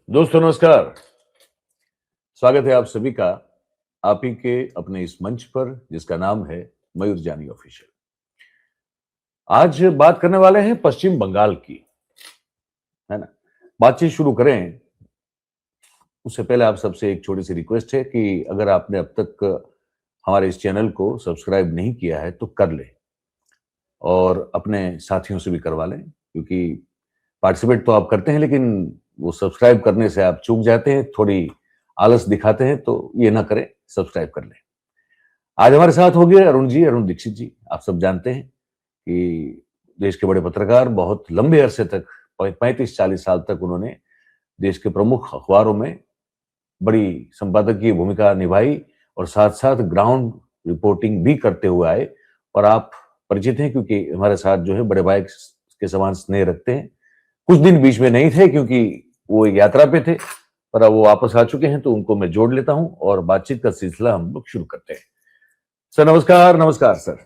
दोस्तों नमस्कार। स्वागत है आप सभी का आप ही के अपने इस मंच पर जिसका नाम है मयूर जानी ऑफिशियल। आज बात करने वाले हैं पश्चिम बंगाल की, है ना। बातचीत शुरू करें उससे पहले आप सबसे एक छोटी सी रिक्वेस्ट है कि अगर आपने अब तक हमारे इस चैनल को सब्सक्राइब नहीं किया है तो कर लें और अपने साथियों से भी करवा लें, क्योंकि पार्टिसिपेट तो आप करते हैं लेकिन वो सब्सक्राइब करने से आप चूक जाते हैं, थोड़ी आलस दिखाते हैं, तो ये ना करें, सब्सक्राइब कर लें। आज हमारे साथ हो गए अरुण दीक्षित जी। आप सब जानते हैं कि देश के बड़े पत्रकार, बहुत लंबे अरसे तक 35-40 साल तक उन्होंने देश के प्रमुख अखबारों में बड़ी संपादकीय भूमिका निभाई और साथ साथ ग्राउंड रिपोर्टिंग भी करते हुए आए। और आप परिचित हैं क्योंकि हमारे साथ जो है बड़े भाई के समान स्नेह रखते हैं। कुछ दिन बीच में नहीं थे क्योंकि वो एक यात्रा पे थे, पर अब वो वापस आ चुके हैं तो उनको मैं जोड़ लेता हूं और बातचीत का सिलसिला हम लोग शुरू करते हैं। सर नमस्कार। नमस्कार सर।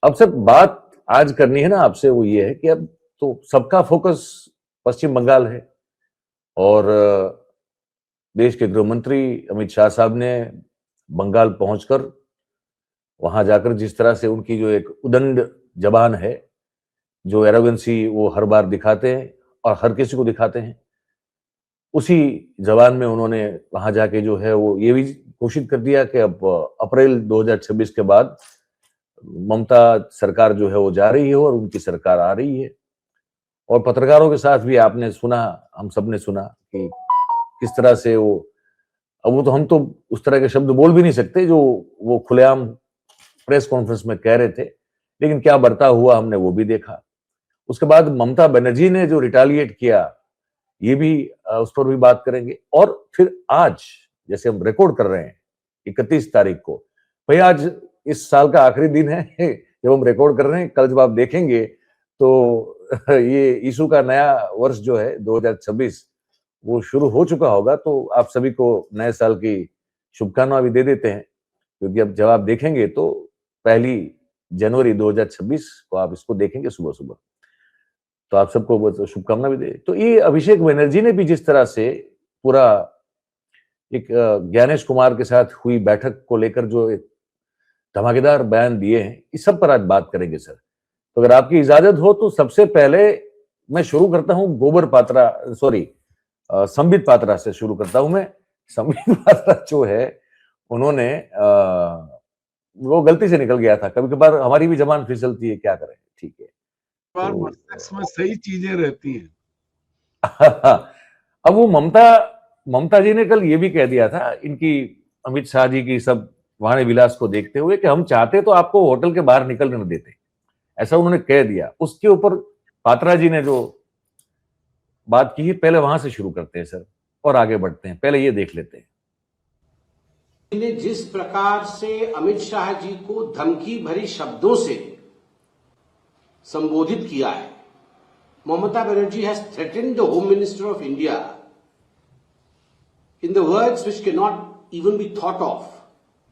अब सर बात आज करनी है ना आपसे, वो ये है कि अब तो सबका फोकस पश्चिम बंगाल है और देश के गृह मंत्री अमित शाह साहब ने बंगाल पहुंचकर वहां जाकर जिस तरह से उनकी जो एक उदंड जबान है, जो एरोगेंसी वो हर बार दिखाते हैं और हर किसी को दिखाते हैं, उसी जबान में उन्होंने वहां जाके जो है वो ये भी घोषित कर दिया कि अब अप्रैल 2026 के बाद ममता सरकार जो है वो जा रही है और उनकी सरकार आ रही है। और पत्रकारों के साथ भी आपने सुना, हम सब ने सुना कि किस तरह से वो, अब वो तो हम तो उस तरह के शब्द बोल भी नहीं सकते जो वो खुलेआम प्रेस कॉन्फ्रेंस में कह रहे थे, लेकिन क्या बर्ताव हुआ हमने वो भी देखा। उसके बाद ममता बनर्जी ने जो रिटालिएट किया, ये भी उस पर भी बात करेंगे। और फिर आज जैसे हम रिकॉर्ड कर रहे हैं 31 तारीख को, भाई आज इस साल का आखिरी दिन है जब हम रिकॉर्ड कर रहे हैं। कल जब आप देखेंगे तो ये यीशु का नया वर्ष जो है 2026 वो शुरू हो चुका होगा। तो आप सभी को नए साल की शुभकामना भी दे देते हैं, क्योंकि अब जब आप देखेंगे तो 1 जनवरी 2026 को आप इसको देखेंगे सुबह सुबह, तो आप सबको बहुत शुभकामना भी दे। तो ये अभिषेक बनर्जी ने भी जिस तरह से पूरा एक ज्ञानेश कुमार के साथ हुई बैठक को लेकर जो एक धमाकेदार बयान दिए हैं, इस सब पर आज बात करेंगे सर। तो अगर आपकी इजाजत हो तो सबसे पहले मैं शुरू करता हूं संबित पात्रा से शुरू करता हूं मैं। संबित पात्रा जो है उन्होंने वो गलती से निकल गया था, कभी कभार हमारी भी जबान फिसलती है, क्या करें, ठीक है। मस्तिष्क में सही चीजें रहती हैं। अब वो ममता जी ने कल ये भी कह दिया था इनकी, अमित शाह जी की सब वाणी विलास को देखते हुए, कि हम चाहते तो आपको होटल के बाहर निकलने न देते, ऐसा उन्होंने कह दिया। उसके ऊपर पात्रा जी ने जो बात की है, पहले वहां से शुरू करते हैं सर और आगे बढ़ते हैं। पहले ये देख लेते हैं। ने जिस प्रकार से अमित शाह जी को धमकी भरी शब्दों से संबोधित किया है, Mamata Banerjee has threatened the home minister of India in the words which can not even be thought of,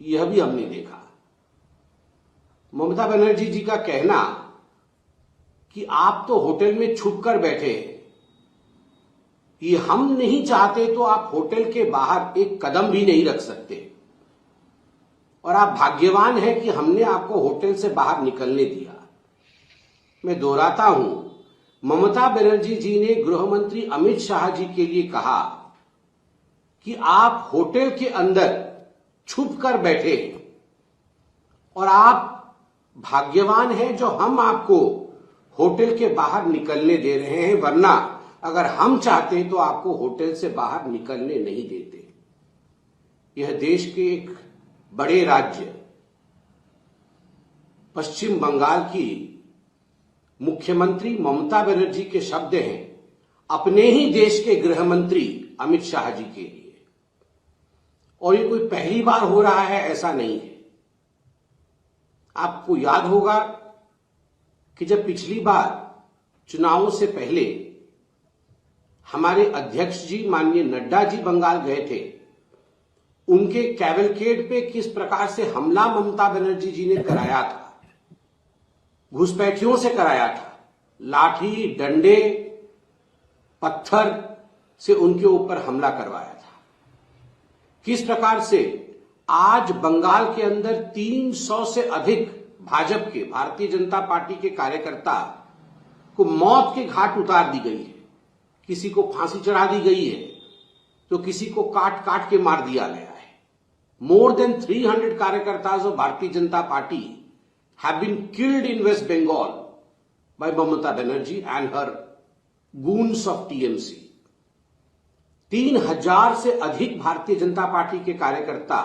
यह भी हमने देखा। ममता बनर्जी जी का कहना कि आप तो होटल में छुप कर बैठे हैं, ये हम नहीं चाहते तो आप होटल के बाहर एक कदम भी नहीं रख सकते और आप भाग्यवान हैं कि हमने आपको होटल से बाहर निकलने दिया। मैं दोहराता हूं, ममता बनर्जी जी ने गृह मंत्री अमित शाह जी के लिए कहा कि आप होटल के अंदर छुप कर बैठे और आप भाग्यवान हैं जो हम आपको होटल के बाहर निकलने दे रहे हैं, वरना अगर हम चाहते तो आपको होटल से बाहर निकलने नहीं देते। यह देश के एक बड़े राज्य पश्चिम बंगाल की मुख्यमंत्री ममता बनर्जी के शब्द हैं अपने ही देश के गृह मंत्री अमित शाह जी के लिए। और ये कोई पहली बार हो रहा है ऐसा नहीं है। आपको याद होगा कि जब पिछली बार चुनावों से पहले हमारे अध्यक्ष जी माननीय नड्डा जी बंगाल गए थे, उनके कैवलकेड पे किस प्रकार से हमला ममता बनर्जी जी ने कराया था, घुसपैठियों से कराया था, लाठी डंडे पत्थर से उनके ऊपर हमला करवाया था। किस प्रकार से आज बंगाल के अंदर 300 से अधिक भाजपा के, भारतीय जनता पार्टी के कार्यकर्ता को मौत के घाट उतार दी गई है, किसी को फांसी चढ़ा दी गई है, तो किसी को काट काट के मार दिया गया है। More than 300 कार्यकर्ताज of Bharatiya Janata party have been killed in West Bengal by Mamata Banerjee and her goons of TMC. 3000 से अधिक भारतीय जनता पार्टी के कार्यकर्ता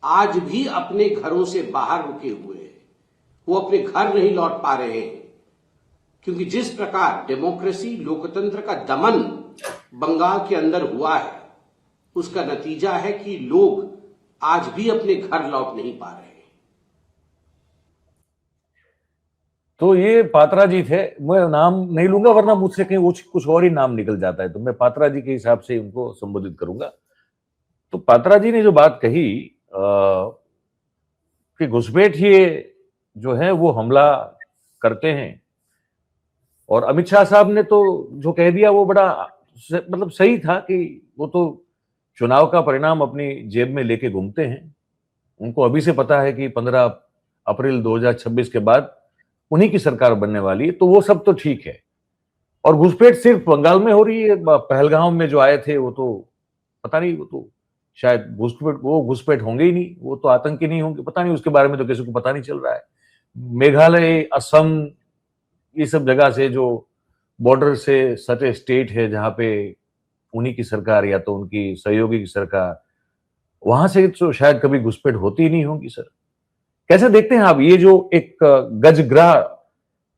आज भी अपने घरों से बाहर रुके हुए हैं। वो अपने घर नहीं लौट पा रहे हैं, क्योंकि जिस प्रकार डेमोक्रेसी, लोकतंत्र का दमन बंगाल के अंदर हुआ है, उसका नतीजा है कि लोग आज भी अपने घर लौट नहीं पा रहे हैं। तो ये पात्रा जी थे, मैं नाम नहीं लूंगा वरना मुझसे कहीं कुछ और ही नाम निकल जाता है, तो मैं पात्रा जी के हिसाब से उनको संबोधित करूंगा। तो पात्रा जी ने जो बात कही कि घुसपैठिए जो है वो हमला करते हैं, और अमित शाह साहब ने तो जो कह दिया वो बड़ा मतलब सही था कि वो तो चुनाव का परिणाम अपनी जेब में लेके घूमते हैं। उनको अभी से पता है कि 15 अप्रैल 2026 के बाद उन्हीं की सरकार बनने वाली है, तो वो सब तो ठीक है। और घुसपैठ सिर्फ बंगाल में हो रही है, पहलगाम में जो आए थे वो तो पता नहीं, वो तो शायद घुसपैठ होंगे ही नहीं, वो तो आतंकी नहीं होंगे, पता नहीं, उसके बारे में तो किसी को पता नहीं चल रहा है। मेघालय, असम, ये सब जगह से जो बॉर्डर से सटे स्टेट है जहां पे उन्हीं की सरकार या तो उनकी सहयोगी की सरकार, वहां से तो शायद कभी घुसपैठ होती ही नहीं होगी। सर कैसे देखते हैं आप ये जो एक गजग्राह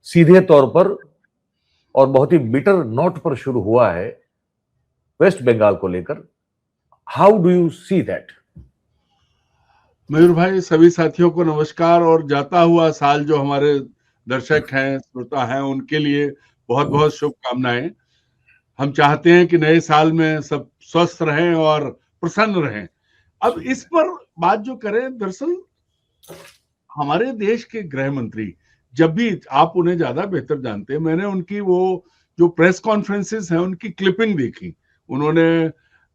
सीधे तौर पर और बहुत ही बिटर नोट पर शुरू हुआ है वेस्ट बंगाल को लेकर, how do you see that? Mayur भाई, सभी साथियों को नमस्कार, और जाता हुआ साल जो हमारे दर्शक हैं, श्रोता हैं, उनके लिए बहुत बहुत शुभकामनाएं। हम चाहते हैं कि नए साल में सब स्वस्थ रहें और प्रसन्न रहें। अब इस पर बात जो करें, दरअसल हमारे देश के गृह मंत्री, जब भी, आप उन्हें ज्यादा बेहतर जानते हैं, मैंने उनकी वो जो प्रेस कॉन्फ्रेंसेस हैं उनकी क्लिपिंग देखी। उन्होंने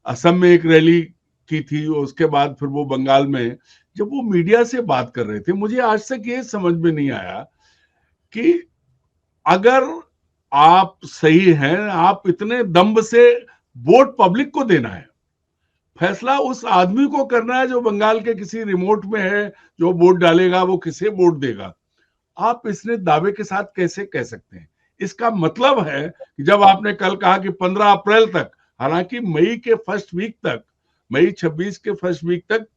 असम में एक रैली की थी, उसके बाद फिर वो बंगाल में जब वो मीडिया से बात कर रहे थे, मुझे आज तक ये समझ में नहीं आया कि अगर आप सही हैं, आप इतने दम्भ से वोट पब्लिक को देना है, फैसला उस आदमी को करना है जो बंगाल के किसी रिमोट में है, जो वोट डालेगा वो किसे वोट देगा, आप इसने दावे के साथ कैसे कह सकते हैं? इसका मतलब है कि जब आपने कल कहा कि 15 अप्रैल तक, हालांकि मई के फर्स्ट वीक तक, मई 26 के फर्स्ट वीक तक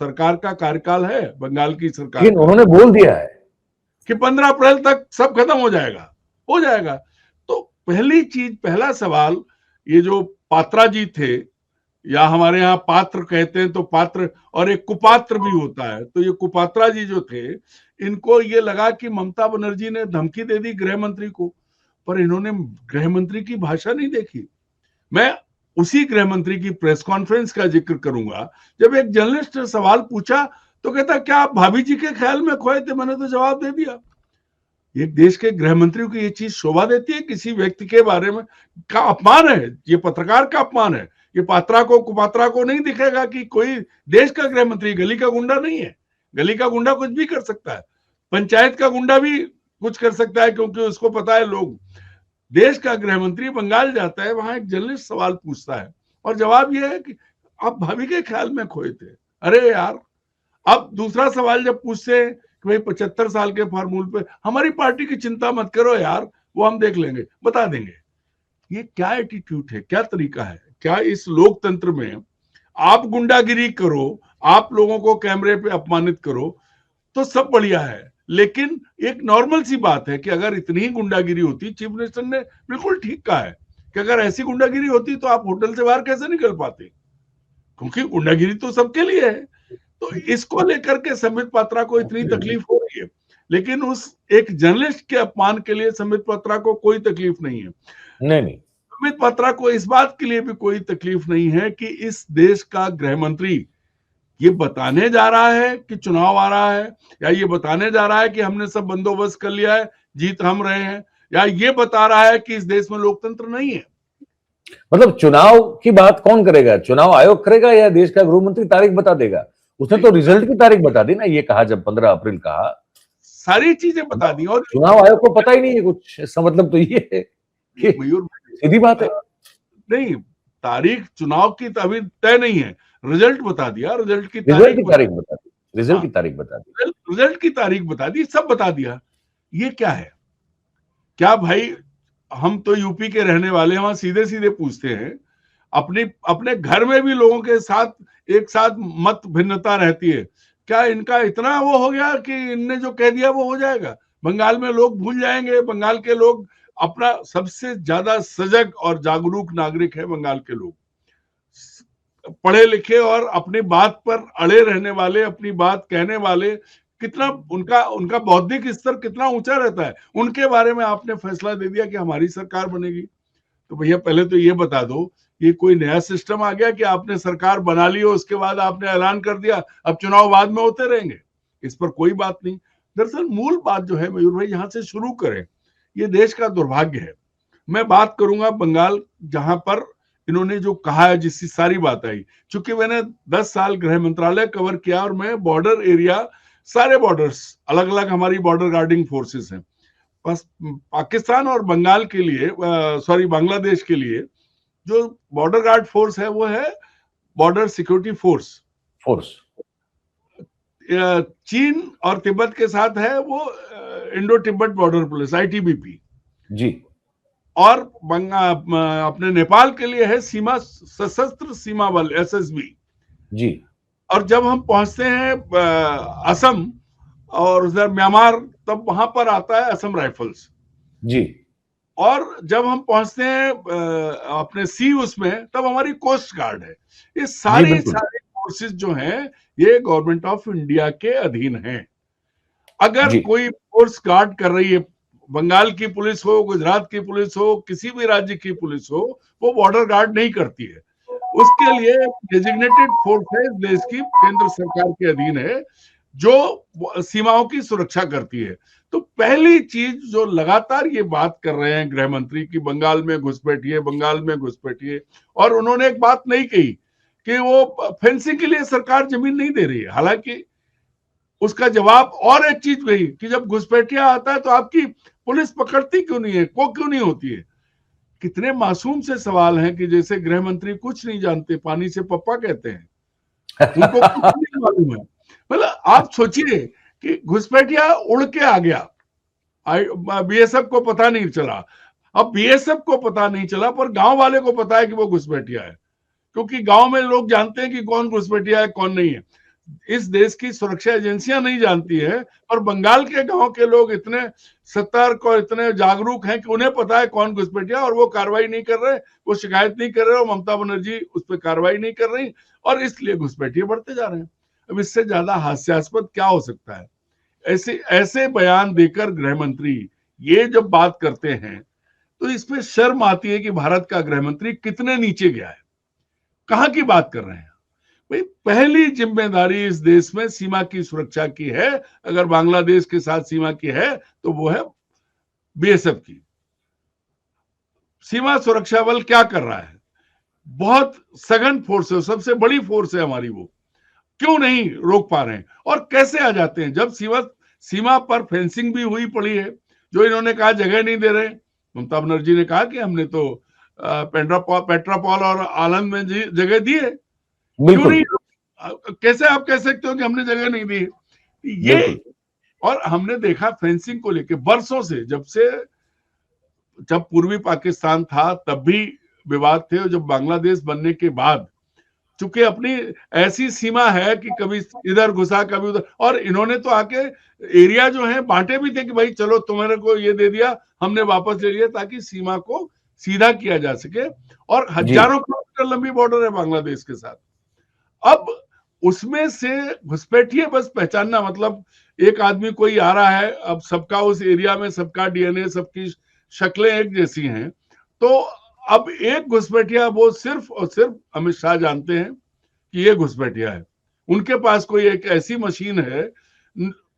सरकार का कार्यकाल है, बंगाल की सरकार, लेकिन उन्होंने बोल दिया है कि 15 अप्रैल तक सब खत्म हो जाएगा। तो पहली चीज, पहला सवाल, ये जो पात्रा जी थे, या हमारे यहाँ पात्र कहते हैं, तो पात्र और एक कुपात्र भी होता है, तो ये कुपात्रा जी जो थे, इनको ये लगा कि ममता बनर्जी ने धमकी दे दी गृह मंत्री को, पर इन्होंने गृह मंत्री की भाषा नहीं देखी। मैं उसी गृह मंत्री की प्रेस कॉन्फ्रेंस का जिक्र करूंगा, जब एक जर्नलिस्ट ने सवाल पूछा तो कहता, क्या आप भाभी जी के ख्याल में खोए थे? मैंने तो जवाब दे दिया। एक देश के गृह मंत्री को ये चीज शोभा देती है? किसी व्यक्ति के बारे में का अपमान है, ये पत्रकार का अपमान है। ये पात्रा को, कुपात्रा को नहीं दिखेगा कि कोई देश का गृह मंत्री गली का गुंडा नहीं है। गली का गुंडा कुछ भी कर सकता है, पंचायत का गुंडा भी कुछ कर सकता है, क्योंकि उसको पता है लोग। देश का गृह मंत्री बंगाल जाता है, वहां एक जर्नलिस्ट सवाल पूछता है और जवाब यह है कि आप भाभी के ख्याल में खोए थे। अरे यार, अब दूसरा सवाल जब पूछते हैं कि भाई 75 साल के फार्मूल पे हमारी पार्टी की चिंता मत करो यार, वो हम देख लेंगे, बता देंगे। ये क्या एटीट्यूड है, क्या तरीका है? क्या इस लोकतंत्र में आप गुंडागिरी करो, आप लोगों को कैमरे पे अपमानित करो तो सब बढ़िया है, लेकिन एक नॉर्मल सी बात है कि अगर इतनी ही गुंडागिरी होती, चीफ मिनिस्टर ने बिल्कुल ठीक कहा है कि अगर ऐसी गुंडागिरी होती तो आप होटल से बाहर कैसे निकल पाते, क्योंकि गुंडागिरी तो सबके लिए है। तो इसको लेकर के संबित पात्रा को इतनी तकलीफ हो रही है, लेकिन उस एक जर्नलिस्ट के अपमान के लिए संबित पात्रा को कोई तकलीफ नहीं है। नहीं, संबित पात्रा को इस बात के लिए भी कोई तकलीफ नहीं है कि इस देश का गृह मंत्री ये बताने जा रहा है कि चुनाव आ रहा है, या ये बताने जा रहा है कि हमने सब बंदोबस्त कर लिया है, जीत हम रहे हैं, या ये बता रहा है कि इस देश में लोकतंत्र नहीं है। मतलब चुनाव की बात कौन करेगा? चुनाव आयोग करेगा या देश का गृह मंत्री तारीख बता देगा? उसने तो रिजल्ट की तारीख बता दी ना, ये कहा जब 15 अप्रैल कहा, सारी चीजें बता दी। और चुनाव आयोग को पता ही नहीं है कुछ। इसका मतलब तो ये है कि मयूर सीधी बात है। नहीं, तारीख चुनाव की तो अभी तय नहीं है, रिजल्ट बता दिया, रिजल्ट की रिजल्ट की तारीख तारीख बता दी, रिजल्ट हाँ, की तारीख बता दी। रिजल्ट की तारीख बता दी, सब बता दिया। ये क्या है? क्या भाई, हम तो यूपी के रहने वाले हैं, वहां सीधे सीधे पूछते हैं। अपने अपने घर में भी लोगों के साथ एक साथ मत भिन्नता रहती है, क्या इनका इतना वो हो गया कि इनने जो कह दिया वो हो जाएगा? बंगाल में लोग भूल जाएंगे। बंगाल के लोग अपना सबसे ज्यादा सजग और जागरूक नागरिक है बंगाल के लोग, पढ़े लिखे और अपनी बात पर अड़े रहने वाले, अपनी बात कहने वाले। कितना उनका उनका बौद्धिक स्तर कितना ऊंचा रहता है। उनके बारे में आपने फैसला दे दिया कि हमारी सरकार बनेगी। तो भैया पहले तो ये बता दो, ये कोई नया सिस्टम आ गया कि आपने सरकार बना ली हो, उसके बाद आपने ऐलान कर दिया अब चुनाव बाद में होते रहेंगे? इस पर कोई बात नहीं। दरअसल मूल बात जो है मयूर भाई, यहां से शुरू करें। ये देश का दुर्भाग्य है। मैं बात करूंगा बंगाल, जहां पर इन्होंने जो कहा है, जिसकी सारी बात आई, चूंकि मैंने 10 साल गृह मंत्रालय कवर किया और मैं बॉर्डर एरिया, सारे बॉर्डर्स, अलग अलग हमारी बॉर्डर गार्डिंग फोर्सेस हैं। बस पाकिस्तान और बंगाल के लिए, सॉरी बांग्लादेश के लिए जो बॉर्डर गार्ड फोर्स है वो है बॉर्डर सिक्योरिटी फोर्स। चीन और तिब्बत के साथ है वो इंडो तिब्बत बॉर्डर पुलिस, आईटीबीपी जी। और अपने नेपाल के लिए है सीमा सशस्त्र सीमा बल, एसएसबी जी। और जब हम पहुंचते हैं असम और उधर म्यांमार, तब वहां पर आता है असम राइफल्स। जी। और जब हम पहुंचते हैं अपने सी उसमें, तब हमारी कोस्ट गार्ड है। ये सारी फोर्सेस जो हैं ये गवर्नमेंट ऑफ इंडिया के अधीन हैं। अगर कोई फोर्स गार्ड कर रही है, बंगाल की पुलिस हो, गुजरात की पुलिस हो, किसी भी राज्य की पुलिस हो, वो बॉर्डर गार्ड नहीं करती है। उसके लिए डेजिग्नेटेड फोर्स है इस देश की, केंद्र सरकार के अधीन है, जो सीमाओं की सुरक्षा करती है। तो पहली चीज जो लगातार ये बात कर रहे हैं गृह मंत्री की बंगाल में घुसपैठिए, बंगाल में घुसपैठिए, और उन्होंने एक बात नहीं कही कि वो फेंसिंग के लिए सरकार जमीन नहीं दे रही है। हालांकि उसका जवाब और एक चीज कही कि जब घुसपैठिया आता है तो आपकी पुलिस पकड़ती क्यों नहीं है, को क्यों नहीं होती है? कितने मासूम से सवाल हैं कि जैसे गृह मंत्री कुछ नहीं जानते, पानी से पप्पा कहते हैं, उनको कुछ नहीं मालूम है। मतलब आप सोचिए कि घुसपैठिया उड़ के आ गया, बीएसएफ को पता नहीं चला। अब बीएसएफ को पता नहीं चला पर गांव वाले को पता है कि वो घुसपैठिया है, क्योंकि गांव में लोग जानते हैं कि कौन घुसपैठिया है कौन नहीं है। इस देश की सुरक्षा एजेंसियां नहीं जानती है, और बंगाल के गांव के लोग इतने सतर्क और इतने जागरूक हैं कि उन्हें पता है कौन घुसपैठिया, और वो कार्रवाई नहीं कर रहे, वो शिकायत नहीं कर रहे, और ममता बनर्जी उस पर कार्रवाई नहीं कर रही, और इसलिए घुसपैठिए बढ़ते जा रहे हैं। अब इससे ज्यादा हास्यास्पद क्या हो सकता है? ऐसे ऐसे बयान देकर गृह मंत्री ये जब बात करते हैं तो इसमें शर्म आती है कि भारत का गृह मंत्री कितने नीचे गया है, कहां की बात कर रहे हैं। भाई पहली जिम्मेदारी इस देश में सीमा की सुरक्षा की है। अगर बांग्लादेश के साथ सीमा की है तो वो है बीएसएफ की। सीमा सुरक्षा बल क्या कर रहा है? बहुत सघन फोर्स है, सबसे बड़ी फोर्स है हमारी, वो क्यों नहीं रोक पा रहे हैं? और कैसे आ जाते हैं जब सीमा पर फेंसिंग भी हुई पड़ी है, जो इन्होंने कहा जगह नहीं दे रहे। ममता बनर्जी ने कहा कि हमने तो पेट्रापॉल और आलंद में जगह दी है, क्यों नहीं? कैसे आप कह सकते हो कि हमने जगह नहीं दी? ये, और हमने देखा फेंसिंग को लेके बरसों से, जब पूर्वी पाकिस्तान था तब भी विवाद थे, और जब बांग्लादेश बनने के बाद, चूंकि अपनी ऐसी सीमा है कि कभी इधर घुसा कभी उधर, और इन्होंने तो आके एरिया जो है बांटे भी थे कि भाई चलो तुम्हारे को ये दे दिया, हमने वापस ले लिया, ताकि सीमा को सीधा किया जा सके। और हजारों किलोमीटर लंबी बॉर्डर है बांग्लादेश के साथ। अब उसमें से घुसपैठिए बस पहचानना, मतलब एक आदमी कोई आ रहा है, अब सबका उस एरिया में सबका डीएनए, सबकी शक्लें एक जैसी हैं, तो अब एक घुसपैठिया, वो सिर्फ और सिर्फ अमित शाह जानते हैं कि ये घुसपैठिया है। उनके पास कोई एक ऐसी मशीन है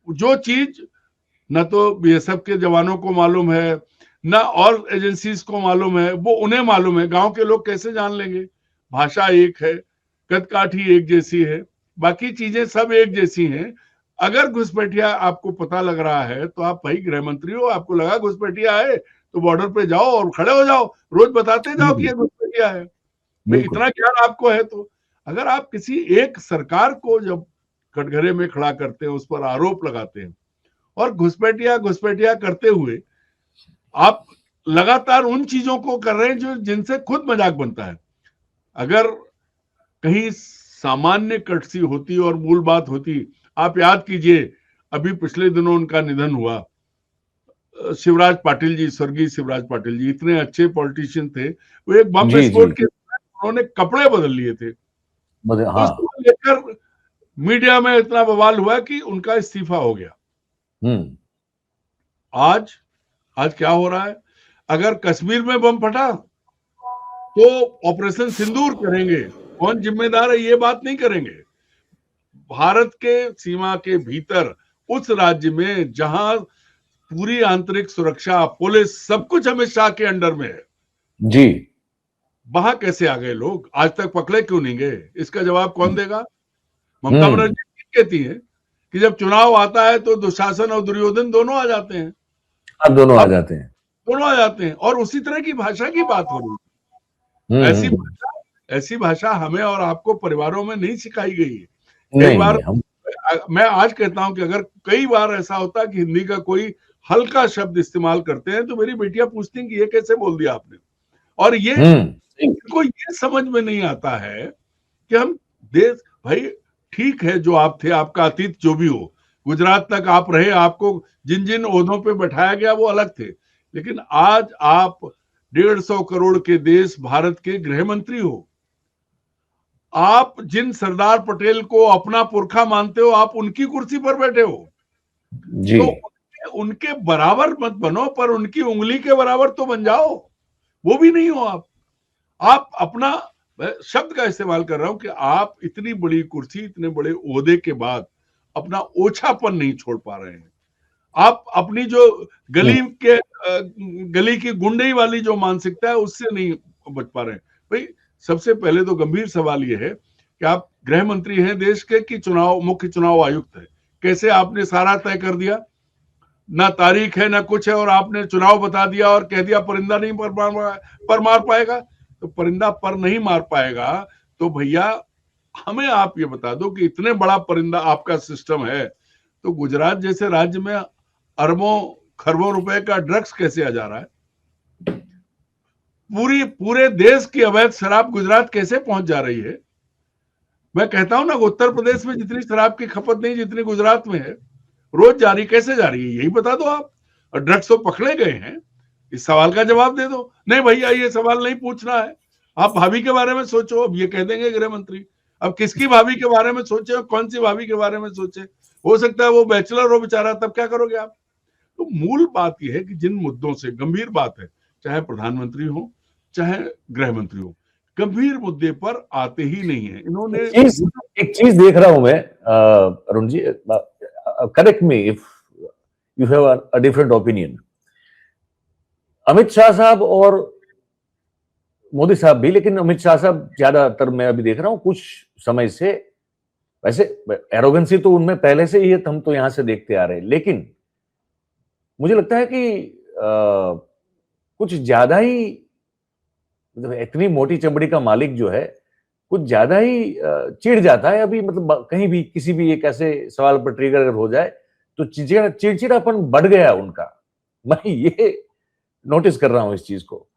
जो चीज न तो बीएसएफ के जवानों को मालूम है, ना और एजेंसीज को मालूम है, वो उन्हें मालूम है। गांव के लोग कैसे जान लेंगे? भाषा एक है, कदकाठी एक जैसी है, बाकी चीजें सब एक जैसी हैं। अगर घुसपैठिया आपको पता लग रहा है तो आप भाई गृह मंत्री हो, आपको लगा घुसपैठिया है तो बॉर्डर पे जाओ और खड़े हो जाओ, रोज बताते जाओ कि ये घुसपैठिया है। भाई इतना ज्ञान आपको है तो अगर आप किसी एक सरकार को जब कटघरे में खड़ा करते हैं, उस पर आरोप लगाते हैं और घुसपैठिया घुसपैठिया करते हुए आप लगातार उन चीजों को कर रहे हैं जो जिनसे खुद मजाक बनता है। अगर कहीं सामान्य कटसी होती और मूल बात होती, आप याद कीजिए अभी पिछले दिनों उनका निधन हुआ, शिवराज पाटिल जी, स्वर्गीय शिवराज पाटिल जी, इतने अच्छे पॉलिटिशियन थे। वो एक बम विस्फोट के उन्होंने कपड़े बदल लिए थे, तो उसको लेकर मीडिया में इतना बवाल हुआ कि उनका इस्तीफा हो गया। आज क्या हो रहा है? अगर कश्मीर में बम फटा तो ऑपरेशन सिंदूर करेंगे, कौन जिम्मेदार है ये बात नहीं करेंगे। भारत के सीमा के भीतर उस राज्य में जहां पूरी आंतरिक सुरक्षा, पुलिस, सब कुछ अमित शाह के अंडर में है जी, वहां कैसे आ गए लोग? आज तक पकड़े क्यों नहीं गए? इसका जवाब कौन देगा? ममता बनर्जी कहती है कि जब चुनाव आता है तो दुशासन और दुर्योधन दोनों आ जाते हैं। अब दोनों आ जाते हैं, दोनों आ जाते हैं और उसी तरह की भाषा की बात हो रही है। ऐसी भाषा हमें और आपको परिवारों में नहीं सिखाई गई है। कई बार मैं आज कहता हूं कि अगर कई बार ऐसा होता कि हिंदी का कोई हल्का शब्द इस्तेमाल करते हैं तो मेरी बेटियां पूछती हैं कि ये कैसे बोल दिया आपने। और ये इनको ये समझ में नहीं आता है कि हम देश, भाई ठीक है जो आप थे, आपका अतीत जो भी हो, गुजरात तक आप रहे, आपको जिन जिन ओहदों पे बैठाया गया वो अलग थे, लेकिन आज आप 150 करोड़ के देश भारत के गृह मंत्री हो। आप जिन सरदार पटेल को अपना पुरखा मानते हो, आप उनकी कुर्सी पर बैठे हो जी। तो उनके बराबर मत बनो, पर उनकी उंगली के बराबर तो बन जाओ। वो भी नहीं हो आप अपना शब्द का इस्तेमाल कर रहा हूं कि आप इतनी बड़ी कुर्सी, इतने बड़े ओहदे के बाद अपना ओछापन नहीं छोड़ पा रहे हैं। आप अपनी जो गली की गुंडई वाली जो मानसिकता है उससे नहीं बच पा रहे हैं। भाई सबसे पहले तो गंभीर सवाल यह है कि आप गृह मंत्री हैं देश के कि मुख्य चुनाव आयुक्त है? कैसे आपने सारा तय कर दिया, ना तारीख है ना कुछ है, और आपने चुनाव बता दिया और कह दिया परिंदा नहीं पर मार पाएगा। तो परिंदा पर नहीं मार पाएगा तो भैया हमें आप ये बता दो कि इतने बड़ा परिंदा आपका सिस्टम है तो गुजरात जैसे राज्य में अरबों खरबों रुपए का ड्रग्स कैसे आ जा रहा है? पूरे देश की अवैध शराब गुजरात कैसे पहुंच जा रही है? मैं कहता हूं ना, उत्तर प्रदेश में जितनी शराब की खपत नहीं जितनी गुजरात में है, रोज जारी कैसे जा रही है यही बता दो आप। और ड्रग्स तो पकड़े गए हैं, इस सवाल का जवाब दे दो। नहीं भैया ये सवाल नहीं पूछना है, आप भाभी के बारे में सोचो। अब ये कह देंगे गृह मंत्री, अब किसकी भाभी के बारे में सोचे और कौन सी भाभी के बारे में सोचे? हो सकता है वो बैचलर हो बेचारा, तब क्या करोगे आप? तो मूल बात यह है कि जिन मुद्दों से गंभीर बात है, चाहे प्रधानमंत्री हो चाहे गृह मंत्री हो, गंभीर मुद्दे पर आते ही नहीं है इन्होंने। एक चीज देख रहा हूं मैं Arun ji, correct me if you have a different opinion. Amit Shah साहब और मोदी साहब भी, लेकिन अमित शाह साहब ज्यादातर मैं अभी देख रहा हूं कुछ समय से, वैसे एरोगेंसी तो उनमें पहले से ही है, हम तो यहां से देखते आ रहे हैं, लेकिन मुझे लगता है कि कुछ ज्यादा ही, मतलब इतनी मोटी चमड़ी का मालिक जो है कुछ ज्यादा ही चिढ़ जाता है अभी। मतलब कहीं भी किसी भी एक ऐसे सवाल पर ट्रिगर अगर हो जाए तो चिड़चिड़ापन बढ़ गया उनका। मैं ये नोटिस कर रहा हूं इस चीज को।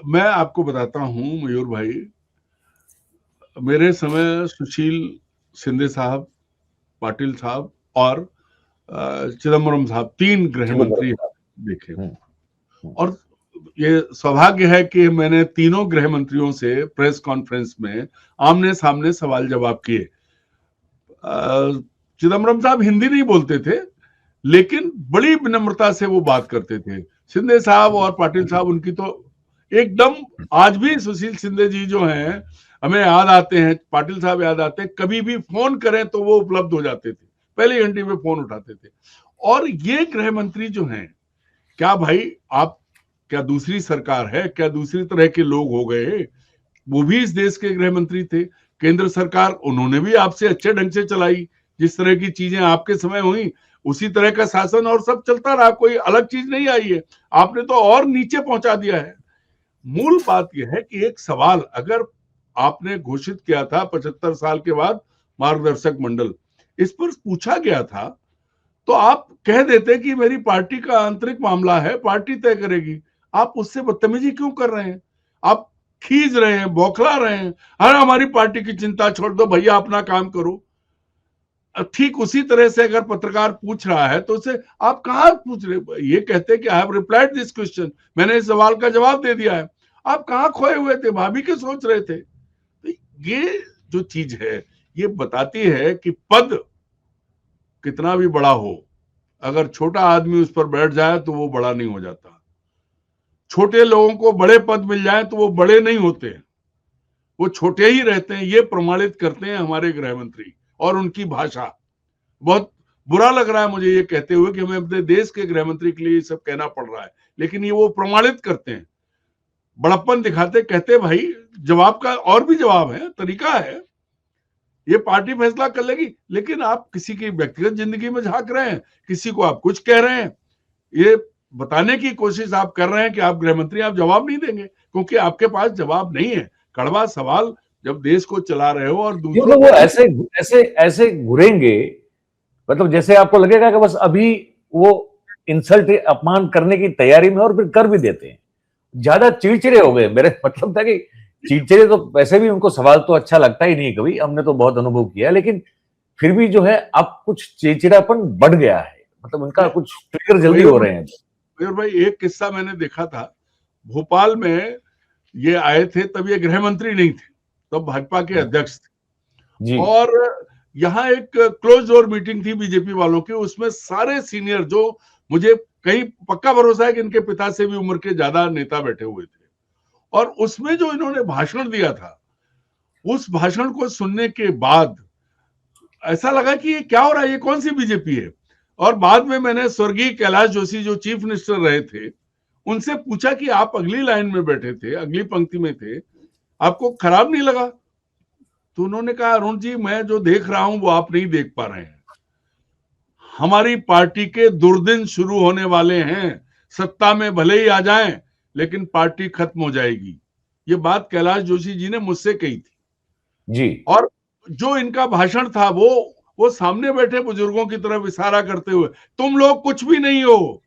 मैं आपको बताता हूं मयूर भाई, मेरे समय सुशील शिंदे साहब, पाटिल साहब और चिदम्बरम साहब, 3 गृह मंत्री देखे। और ये सौभाग्य है कि मैंने तीनों गृह मंत्रियों से प्रेस कॉन्फ्रेंस में आमने सामने सवाल जवाब किए। चिदम्बरम साहब हिंदी नहीं बोलते थे, लेकिन बड़ी विनम्रता से वो बात करते थे। शिंदे साहब और पाटिल साहब, उनकी तो एकदम, आज भी सुशील शिंदे जी जो हैं हमें याद आते हैं, पाटिल साहब याद आते हैं, कभी भी फोन करें तो वो उपलब्ध हो जाते थे, पहले घंटे में फोन उठाते थे। और ये गृह मंत्री जो हैं क्या भाई आप, क्या दूसरी सरकार है, क्या दूसरी तरह के लोग हो गए? वो भी इस देश के गृह मंत्री थे। केंद्र सरकार उन्होंने भी आपसे अच्छे ढंग से चलाई, जिस तरह की चीजें आपके समय हुई उसी तरह का शासन और सब चलता रहा, कोई अलग चीज नहीं आई है। आपने तो और नीचे पहुंचा दिया है। मूल बात यह है कि एक सवाल अगर आपने घोषित किया था 75 साल के बाद मार्गदर्शक मंडल, इस पर पूछा गया था तो आप कह देते कि मेरी पार्टी का आंतरिक मामला है, पार्टी तय करेगी। आप उससे बदतमीजी क्यों कर रहे हैं? आप खींच रहे हैं, बौखला रहे हैं, अरे हमारी पार्टी की चिंता छोड़ दो भैया, अपना काम करो। ठीक उसी तरह से अगर पत्रकार पूछ रहा है तो उसे आप कहाँ पूछ रहे, ये कहते कि I have replied this question, मैंने इस सवाल का जवाब दे दिया है। आप कहाँ खोए हुए थे, भाभी के सोच रहे थे? तो ये जो चीज है ये बताती है कि पद कितना भी बड़ा हो, अगर छोटा आदमी उस पर बैठ जाए तो वो बड़ा नहीं हो जाता। छोटे लोगों को बड़े पद मिल जाए तो वो बड़े नहीं होते, वो छोटे ही रहते हैं। ये प्रमाणित करते हैं हमारे गृह मंत्री और उनकी भाषा। बहुत बुरा लग रहा है मुझे ये कहते हुए कि हमें अपने देश के गृह मंत्री के लिए सब कहना पड़ रहा है, लेकिन ये वो प्रमाणित करते हैं, बड़प्पन दिखाते, कहते भाई जवाब का और भी जवाब है, तरीका है, ये पार्टी फैसला कर लेगी। लेकिन आप किसी की व्यक्तिगत जिंदगी में झांक रहे हैं, किसी को आप कुछ कह रहे हैं, ये बताने की कोशिश आप कर रहे हैं कि आप गृह मंत्री, आप जवाब नहीं देंगे क्योंकि आपके पास जवाब नहीं है। कड़वा सवाल, जब देश को चला रहे हो और दूसरों वो ऐसे ऐसे ऐसे घुरेंगे, मतलब जैसे आपको लगेगा कि बस अभी वो इंसल्ट, अपमान करने की तैयारी में, और फिर कर भी देते हैं। ज्यादा चिड़चिड़े हो गए। मेरे मतलब था कि चिड़चिड़े तो वैसे भी उनको सवाल तो अच्छा लगता ही नहीं कभी, हमने तो बहुत अनुभव किया, लेकिन फिर भी जो है अब कुछ चिड़चिड़ापन बढ़ गया है, मतलब उनका कुछ ट्रिगर जल्दी हो रहे हैं। मयूर भाई, एक किस्सा मैंने देखा था, भोपाल में ये आए थे, तब ये गृह मंत्री नहीं थे, तब भाजपा के अध्यक्ष थे जी। और यहाँ एक क्लोज डोर मीटिंग थी बीजेपी वालों की, उसमें सारे सीनियर, जो मुझे कहीं पक्का भरोसा है कि इनके पिता से भी उम्र के ज्यादा नेता बैठे हुए थे, और उसमें जो इन्होंने भाषण दिया था, उस भाषण को सुनने के बाद ऐसा लगा कि ये क्या हो रहा है, ये कौन सी बीजेपी है। और बाद में मैंने स्वर्गीय कैलाश जोशी जो चीफ मिनिस्टर रहे थे, उनसे पूछा कि आप अगली लाइन में बैठे थे, अगली पंक्ति में थे, आपको खराब नहीं लगा? तो उन्होंने कहा, अरुण जी मैं जो देख रहा हूं वो आप नहीं देख पा रहे हैं, हमारी पार्टी के दुर्दिन शुरू होने वाले हैं, सत्ता में भले ही आ जाएं लेकिन पार्टी खत्म हो जाएगी। ये बात कैलाश जोशी जी ने मुझसे कही थी जी। और जो इनका भाषण था वो सामने बैठे बुजुर्गों की तरफ इशारा करते हुए, तुम लोग कुछ भी नहीं हो,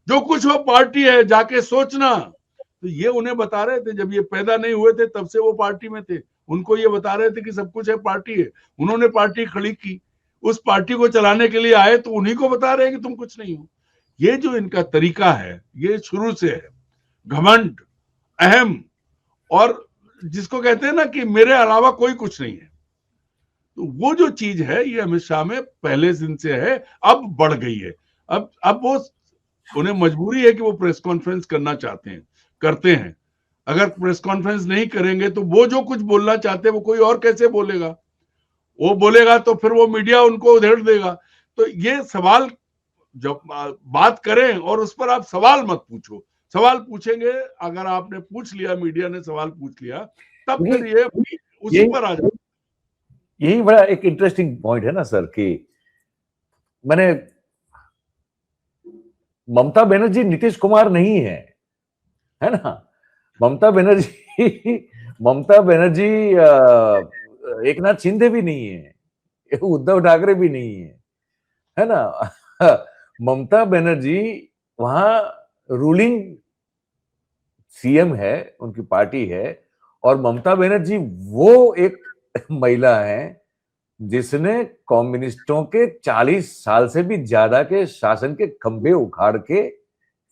जो कुछ हो पार्टी है, जाके सोचना। तो ये उन्हें बता रहे थे, जब ये पैदा नहीं हुए थे तब से वो पार्टी में थे, उनको ये बता रहे थे कि सब कुछ है, पार्टी है। उन्होंने पार्टी खड़ी की, उस पार्टी को चलाने के लिए आए तो उन्हीं को बता रहे हैं कि तुम कुछ नहीं हो। ये जो इनका तरीका है ये शुरू से है, घमंड, अहम, और जिसको कहते हैं ना कि मेरे अलावा कोई कुछ नहीं है। तो वो जो चीज है ये अमित शाह में पहले दिन से है, अब बढ़ गई है। अब वो, उन्हें मजबूरी है कि वो प्रेस कॉन्फ्रेंस करना चाहते हैं, करते हैं। अगर प्रेस कॉन्फ्रेंस नहीं करेंगे तो वो जो कुछ बोलना चाहते हैं वो कोई और कैसे बोलेगा? वो बोलेगा तो फिर वो मीडिया उनको उधेड़ देगा। तो ये सवाल जब बात करें और उस पर आप सवाल मत पूछो। सवाल पूछेंगे, अगर आपने पूछ लिया, मीडिया ने सवाल पूछ लिया, तब फिर ये उसी पर आ जाए। यही बड़ा एक इंटरेस्टिंग पॉइंट है ना सर, कि मैंने, ममता बनर्जी नीतीश कुमार नहीं है ना? ममता बनर्जी एक नाथ शिंदे भी नहीं है, उद्धव ठाकरे भी नहीं है ना? ममता बनर्जी वहां रूलिंग सीएम है, उनकी पार्टी है, और ममता बनर्जी वो एक महिला है जिसने कम्युनिस्टों के 40 साल से भी ज्यादा के शासन के खंभे उखाड़ के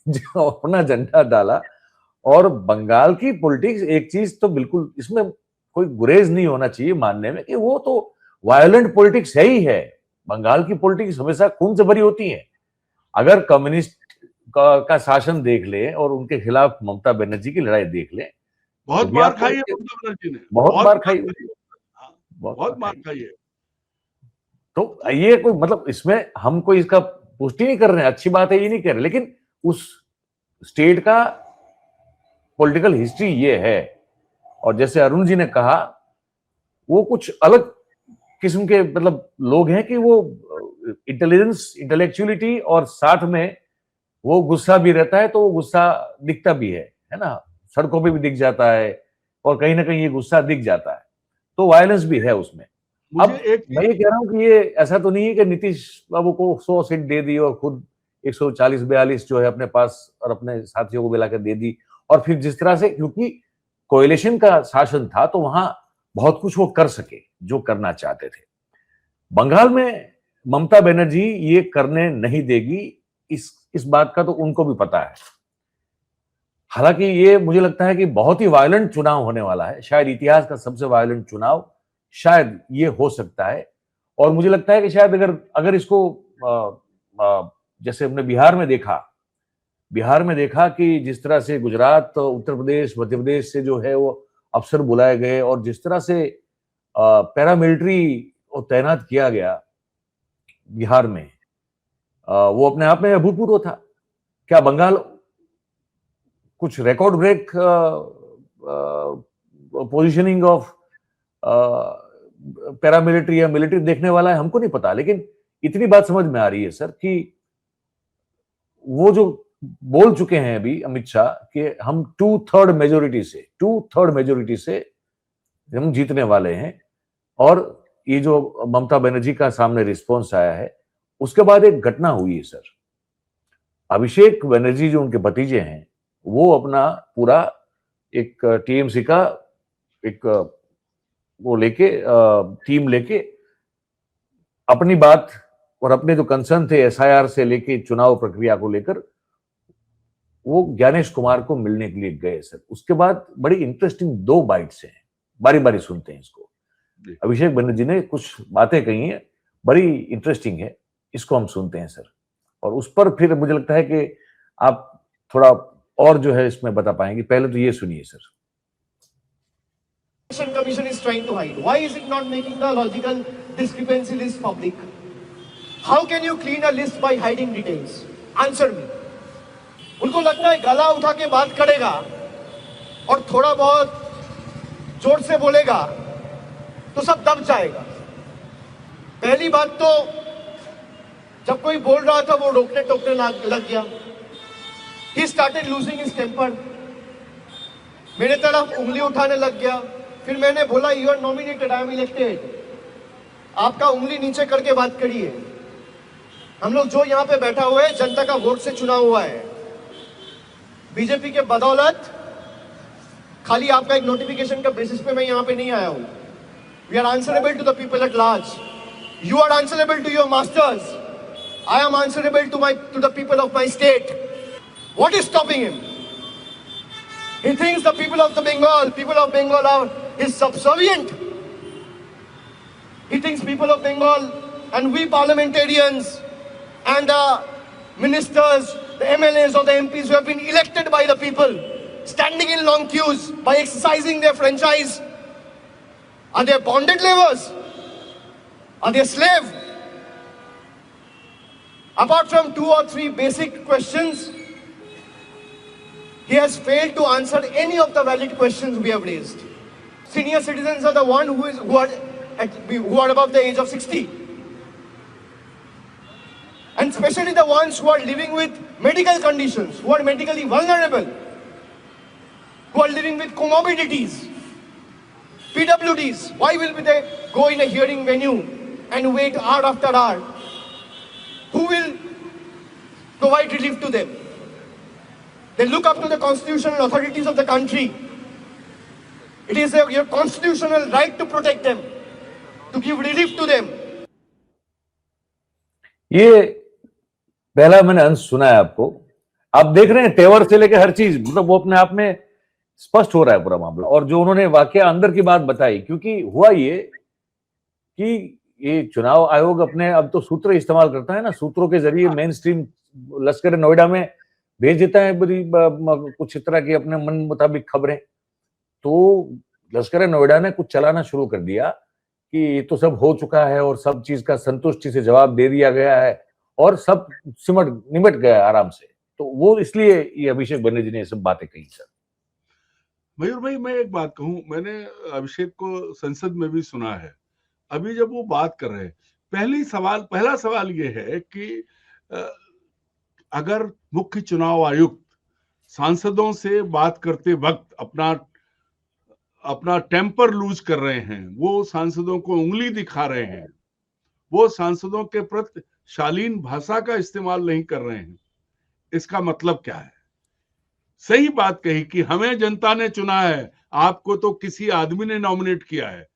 जो अपना झंडा डाला। और बंगाल की पॉलिटिक्स, एक चीज तो बिल्कुल इसमें कोई गुरेज नहीं होना चाहिए मानने में कि वो तो वायलेंट पॉलिटिक्स है ही है। बंगाल की पॉलिटिक्स हमेशा खून से भरी होती है। अगर कम्युनिस्ट का शासन देख ले और उनके खिलाफ ममता बनर्जी की लड़ाई देख ले, बहुत मार खाई है ममता बनर्जी ने, बहुत मार खाई, बहुत मार खाई है। तो ये कोई, मतलब इसमें हम कोई इसका पुष्टि नहीं कर रहे हैं, अच्छी बात है ये नहीं कह रहे, लेकिन उस स्टेट का पॉलिटिकल हिस्ट्री ये है। और जैसे अरुण जी ने कहा, वो कुछ अलग किस्म के मतलब लोग हैं कि वो इंटेलिजेंस, इंटेलेक्चुअलिटी और साथ में वो गुस्सा भी रहता है, तो वो गुस्सा दिखता भी है ना, सड़कों पे भी दिख जाता है और कहीं ना कहीं ये गुस्सा दिख जाता है, तो वायलेंस भी है उसमें। अब मुझे एक मैं ये कह रहा हूं कि ये ऐसा तो नहीं है कि नीतीश बाबू को 100 सीट दे दी और खुद 140-42 जो है अपने पास और अपने साथियों को मिलाकर दे दी, और फिर जिस तरह से, क्योंकि कोएलिशन का शासन था तो वहां बहुत कुछ वो कर सके जो करना चाहते थे। बंगाल में ममता बनर्जी ये करने नहीं देगी, इस बात का तो उनको भी पता है। हालांकि ये मुझे लगता है कि बहुत ही वायलेंट चुनाव होने वाला है, शायद इतिहास का सबसे वायलेंट चुनाव शायद ये हो सकता है। और मुझे लगता है कि शायद अगर इसको जैसे हमने बिहार में देखा कि जिस तरह से गुजरात, उत्तर प्रदेश, मध्य प्रदेश से जो है वो अफसर बुलाए गए और जिस तरह से पैरामिलिट्री को तैनात किया गया बिहार में, वो अपने आप में अभूतपूर्व था। क्या बंगाल कुछ record break positioning of paramilitary या मिलिट्री देखने वाला है, हमको नहीं पता, लेकिन इतनी बात समझ में आ रही है सर कि वो जो बोल चुके हैं अभी अमित शाह कि हम 2/3 मेजोरिटी से हम जीतने वाले हैं। और ये जो ममता बनर्जी का सामने रिस्पॉन्स आया है, उसके बाद एक घटना हुई है सर। अभिषेक बनर्जी जो उनके भतीजे हैं, वो अपना पूरा एक टीएमसी का एक वो लेके टीम लेके अपनी बात और अपने जो कंसर्न थे एसआईआर से लेके चुनाव प्रक्रिया को लेकर, वो ज्ञानेश कुमार को मिलने के लिए गए सर। उसके बाद बड़ी इंटरेस्टिंग 2 बाइट्स हैं, बारी बारी सुनते हैं इसको। अभिषेक बनर्जी ने कुछ बातें कही हैं, बड़ी इंटरेस्टिंग है, इसको हम सुनते हैं सर। और उस पर फिर मुझे लगता है कि आप थोड़ा और जो है इसमें बता पाएंगे। पहले तो ये सुनिए sir. Commission is trying to hide. Why is it not making the logical discrepancy list public? How can you clean a list by hiding details? Answer me. उनको लगता है गला उठा के बात करेगा और थोड़ा बहुत जोर से बोलेगा तो सब दब जाएगा। पहली बात तो जब कोई बोल रहा था वो रोकने टोकने लग गया। He started losing his temper. मेरे तरफ उंगली उठाने लग गया। फिर मैंने बोला you are nominated, I am elected, आपका उंगली नीचे करके बात करिए। हम लोग जो यहाँ पे बैठा हुआ है जनता का वोट से चुना हुआ है। बीजेपी के बदौलत खाली आपका एक नोटिफिकेशन का बेसिस पे मैं यहाँ पे नहीं आया हूँ। We are answerable to the people at large. You are answerable to your masters. I am answerable to the people of my state. What is stopping him? He thinks the people of Bengal are his subservient. He thinks people of Bengal and we parliamentarians and the ministers, the MLAs or the MPs who have been elected by the people, standing in long queues by exercising their franchise, are they bonded laborers? Are they slave? Apart from 2 or 3 basic questions, he has failed to answer any of the valid questions we have raised. Senior citizens are the one who are above the age of 60. And especially the ones who are living with medical conditions, who are medically vulnerable, who are living with comorbidities, PWDs. Why will they go in a hearing venue and wait hour after hour? Who will provide relief to them? They look up to the constitutional authorities of the country. It is your constitutional right to protect them, to give relief to them. ये पहला मैंने अंश सुना है आपको। आप देख रहे हैं तेवर से लेकर हर चीज, मतलब वो अपने आप में स्पष्ट हो रहा है पूरा मामला। और जो उन्होंने वाकया अंदर की बात बताई, क्योंकि हुआ ये कि ये चुनाव आयोग अपने अब तो सूत्र इस्तेमाल करता है ना, सूत्रों के जरिए मेन स्ट्रीम लश्कर नोएडा में भेज देता है बड़ी कुछ तरह की अपने मन मुताबिक खबरें। तो लश्कर नोएडा ने कुछ चलाना शुरू कर दिया कि ये तो सब हो चुका है और सब चीज का संतुष्टि से जवाब दे दिया गया है और सब निमट गया आराम से। तो वो इसलिए ये अभिषेक बनर्जी ने ये सब बातें कही सर। मयूर भाई, मैं एक बात कहूं, मैंने अभिषेक को संसद में भी सुना है। अभी जब वो बात कर रहे हैं, पहला सवाल ये है कि अगर मुख्य चुनाव आयुक्त सांसदों से बात करते वक्त अपना टेम्पर लूज कर रहे हैं, वो सांसदों को उंगली दिखा रहे हैं, वो सांसदों के प्रति शालीन भाषा का इस्तेमाल नहीं कर रहे हैं, इसका मतलब क्या है? सही बात कही कि हमें जनता ने चुना है, आपको तो किसी आदमी ने नॉमिनेट किया है।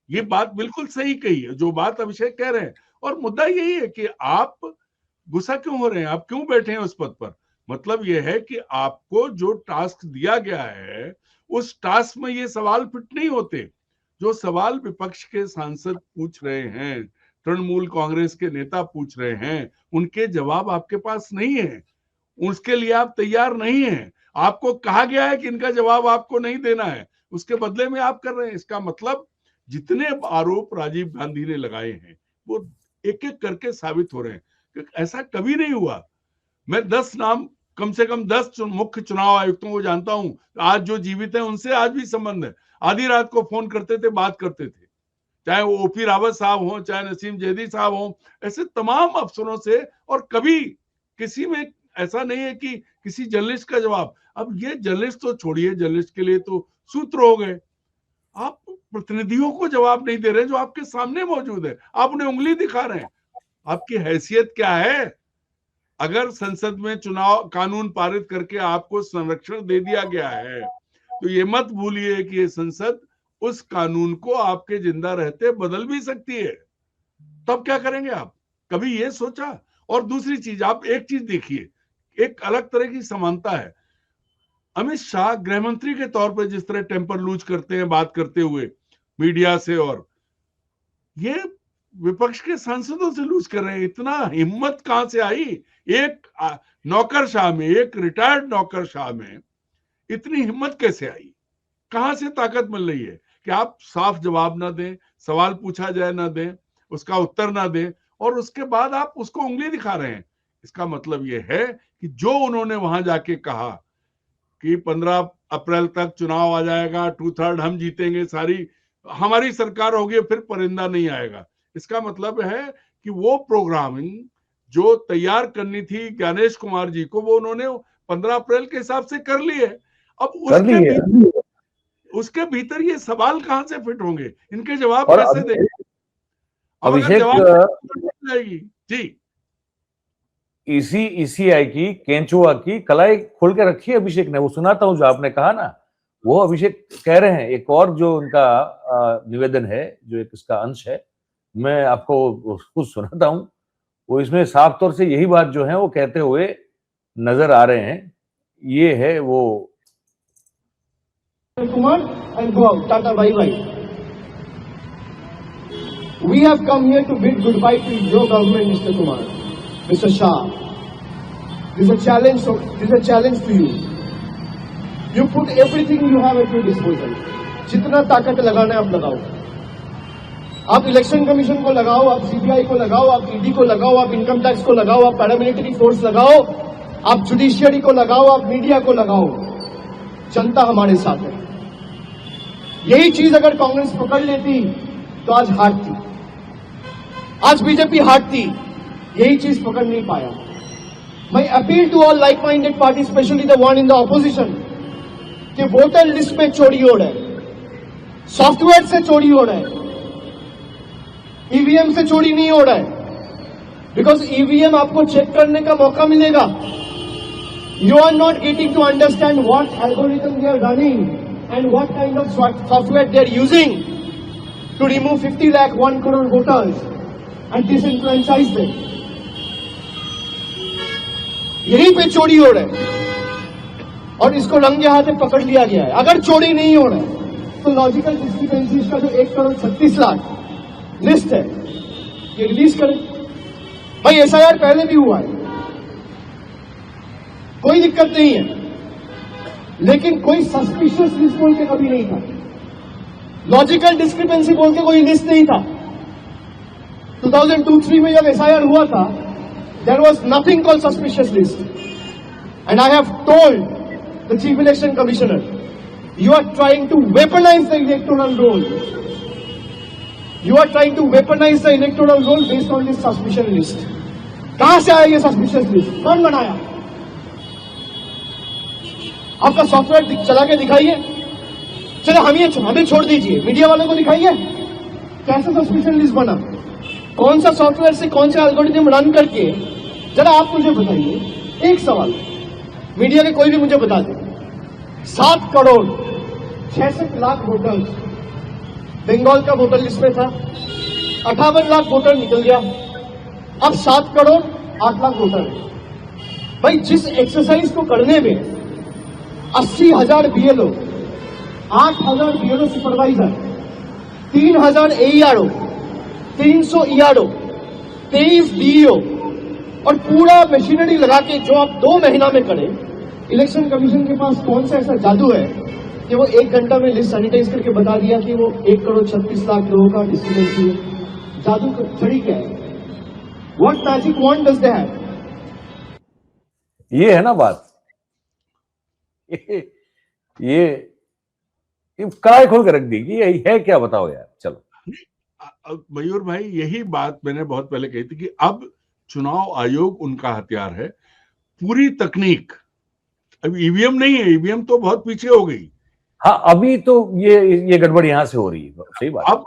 ये बात बिल्कुल सही कही है जो बात अभिषेक कह रहे हैं। और मुद्दा यही है कि आप गुस्सा क्यों हो रहे हैं, आप क्यों बैठे हैं उस पद पर? मतलब यह है कि आपको जो टास्क दिया गया है उस टास्क में ये सवाल फिट नहीं होते। जो सवाल विपक्ष के सांसद पूछ रहे हैं, तृणमूल कांग्रेस के नेता पूछ रहे हैं, उनके जवाब आपके पास नहीं है, उसके लिए आप तैयार नहीं हैं। आपको कहा गया है कि इनका जवाब आपको नहीं देना है, उसके बदले में आप कर रहे हैं। इसका मतलब जितने आरोप राजीव गांधी ने लगाए हैं वो एक एक करके साबित हो रहे हैं कि ऐसा कभी नहीं हुआ। मैं 10 नाम, कम से कम 10 मुख्य चुनाव आयुक्तों को जानता हूं, आज जो जीवित हैं उनसे आज भी संबंध है। आधी रात को फोन करते थे, बात करते थे, चाहे वो ओपी रावत साहब हो, चाहे नसीम जैदी साहब हो, ऐसे तमाम अफसरों से। और कभी किसी में ऐसा नहीं है कि किसी जर्नलिस्ट का जवाब। अब ये जर्नलिस्ट तो छोड़िए, जर्नलिस्ट के लिए तो सूत्र हो गए। आप प्रतिनिधियों को जवाब नहीं दे रहे जो आपके सामने मौजूद है, आप उन्हें उंगली दिखा रहे हैं। आपकी हैसियत क्या है? अगर संसद में चुनाव कानून पारित करके आपको संरक्षण दे दिया गया है तो ये मत भूलिए कि ये संसद उस कानून को आपके जिंदा रहते बदल भी सकती है। तब क्या करेंगे आप? कभी ये सोचा? और दूसरी चीज, आप एक चीज देखिए, एक अलग तरह की समानता है। अमित शाह गृह मंत्री के तौर पर जिस तरह टेम्पर लूज करते हैं बात करते हुए मीडिया से, और ये विपक्ष के सांसदों से लूज कर रहे हैं। इतना हिम्मत कहां से आई? एक नौकरशाह में, एक रिटायर्ड नौकरशाह में इतनी हिम्मत कैसे आई? कहां से ताकत मिल रही है कि आप साफ जवाब ना दें, सवाल पूछा जाए ना दें, उसका उत्तर ना दें, और उसके बाद आप उसको उंगली दिखा रहे हैं? इसका मतलब यह है कि जो उन्होंने वहां जाके कहा कि 15 अप्रैल तक चुनाव आ जाएगा, 2/3 हम जीतेंगे, सारी हमारी सरकार होगी, फिर परिंदा नहीं आएगा, इसका मतलब है कि वो प्रोग्रामिंग जो तैयार करनी थी ज्ञानेश कुमार जी को, वो उन्होंने 15 अप्रैल के हिसाब से कर ली है। अब उसके भीतर ये सवाल कहां से फिट होंगे? इनके जवाब कैसे देंगे? अब अगर जवाब जाएगी जी, ईसीआई की, केंचुआ की कलाई खोल के रखी है अभिषेक ने। वो सुनाता हूं जो आपने कहा ना, वो अभिषेक कह रहे हैं। एक और जो उनका निवेदन है, जो एक इसका अंश है, मैं आपको कुछ सुनाता हूं। वो इसमें साफ तौर से यही बात जो है वो कहते हुए नजर आ रहे हैं। ये है वो, Kumar and go out. Tata, bye bye. We have come here to bid goodbye to your government, Mr. Kumar, Mr. Shah. This is a challenge. This is a challenge to you. You put everything you have at your disposal. जितना ताकत लगाना है आप लगाओ। आप election commission को लगाओ, आप सीबीआई को लगाओ, आप ईडी को लगाओ, आप इनकम टैक्स को लगाओ, आप पैरामिलिट्री फोर्स लगाओ, आप जुडिशियरी को लगाओ, आप मीडिया को लगाओ। जनता हमारे साथ है। यही चीज अगर कांग्रेस पकड़ लेती तो आज हारती। आज बीजेपी हारती, यही चीज पकड़ नहीं पाया। मैं appeal to all like minded party, specially the one in the opposition, कि वोटर लिस्ट में चोरी हो रहा है, सॉफ्टवेयर से चोरी हो रहा है, ईवीएम से चोरी नहीं हो रहा है। बिकॉज ईवीएम आपको चेक करने का मौका मिलेगा। You are not getting to understand what algorithm they are running and what kind of software they are using to remove 50 lakh 1 crore voters and disenfranchise them. यहीं पे चोरी हो रहा है और इसको रंगे हाथे पकड़ लिया गया है। अगर चोरी नहीं हो रहा है तो लॉजिकल डिस्क्रिपेंसीज का जो 1 करोड़ 36 लाख लिस्ट है ये रिलीज करें। भाई एसआईआर पहले भी हुआ है, कोई दिक्कत नहीं है, लेकिन कोई सस्पिशियस लिस्ट बोल के कभी नहीं था, लॉजिकल डिस्क्रिपेंसी बोल के कोई लिस्ट नहीं था। 2002-03 में जब एसआईआर हुआ था, there was nothing called suspicious list. And I have told the Chief Election Commissioner, you are trying to weaponize the electoral roll. You are trying to weaponize the electoral roll based on this suspicion list. कहां से आया ये suspicious list? कौन बनाया? आपका software चला के दिखाइए. चलो हमें छोड़ दीजिए, मीडिया वालों को दिखाइए कैसे सस्पिशियस लिस्ट बना, कौन सा सॉफ्टवेयर से कौन सा एल्गोरिथम रन करके. जरा आप मुझे बताइए. एक सवाल मीडिया के कोई भी मुझे बता दे. 7 करोड़ 66 लाख वोटर बंगाल का वोटर लिस्ट में था. 58 लाख वोटर निकल गया. अब 7 करोड़ 8 लाख वोटर है. भाई जिस एक्सरसाइज को करने में 80,000 BLO, 8,000 BLO supervisor, 3,000 AERO, 300 ERO, 23 BEO और पूरा मशीनरी लगा के जो आप 2 महीना में करें, इलेक्शन कमीशन के पास कौन सा ऐसा जादू है कि वो 1 घंटा में लिस्ट सैनिटाइज करके बता दिया कि वो 1 करोड़ 36 लाख लोगों का डिस्ट्रीब्यूशन है. जादू का छड़ी क्या है? What magic wand does they have? ये है ना बात. ये काय खोल कर रख दी कि यही है क्या, बताओ यार. चलो मयूर भाई, यही बात मैंने बहुत पहले कही थी कि अब चुनाव आयोग उनका हथियार है. पूरी तकनीक, अब ईवीएम नहीं है, ईवीएम तो बहुत पीछे हो गई. हाँ, अभी तो ये गड़बड़ यहां से हो रही है. सही बात. अब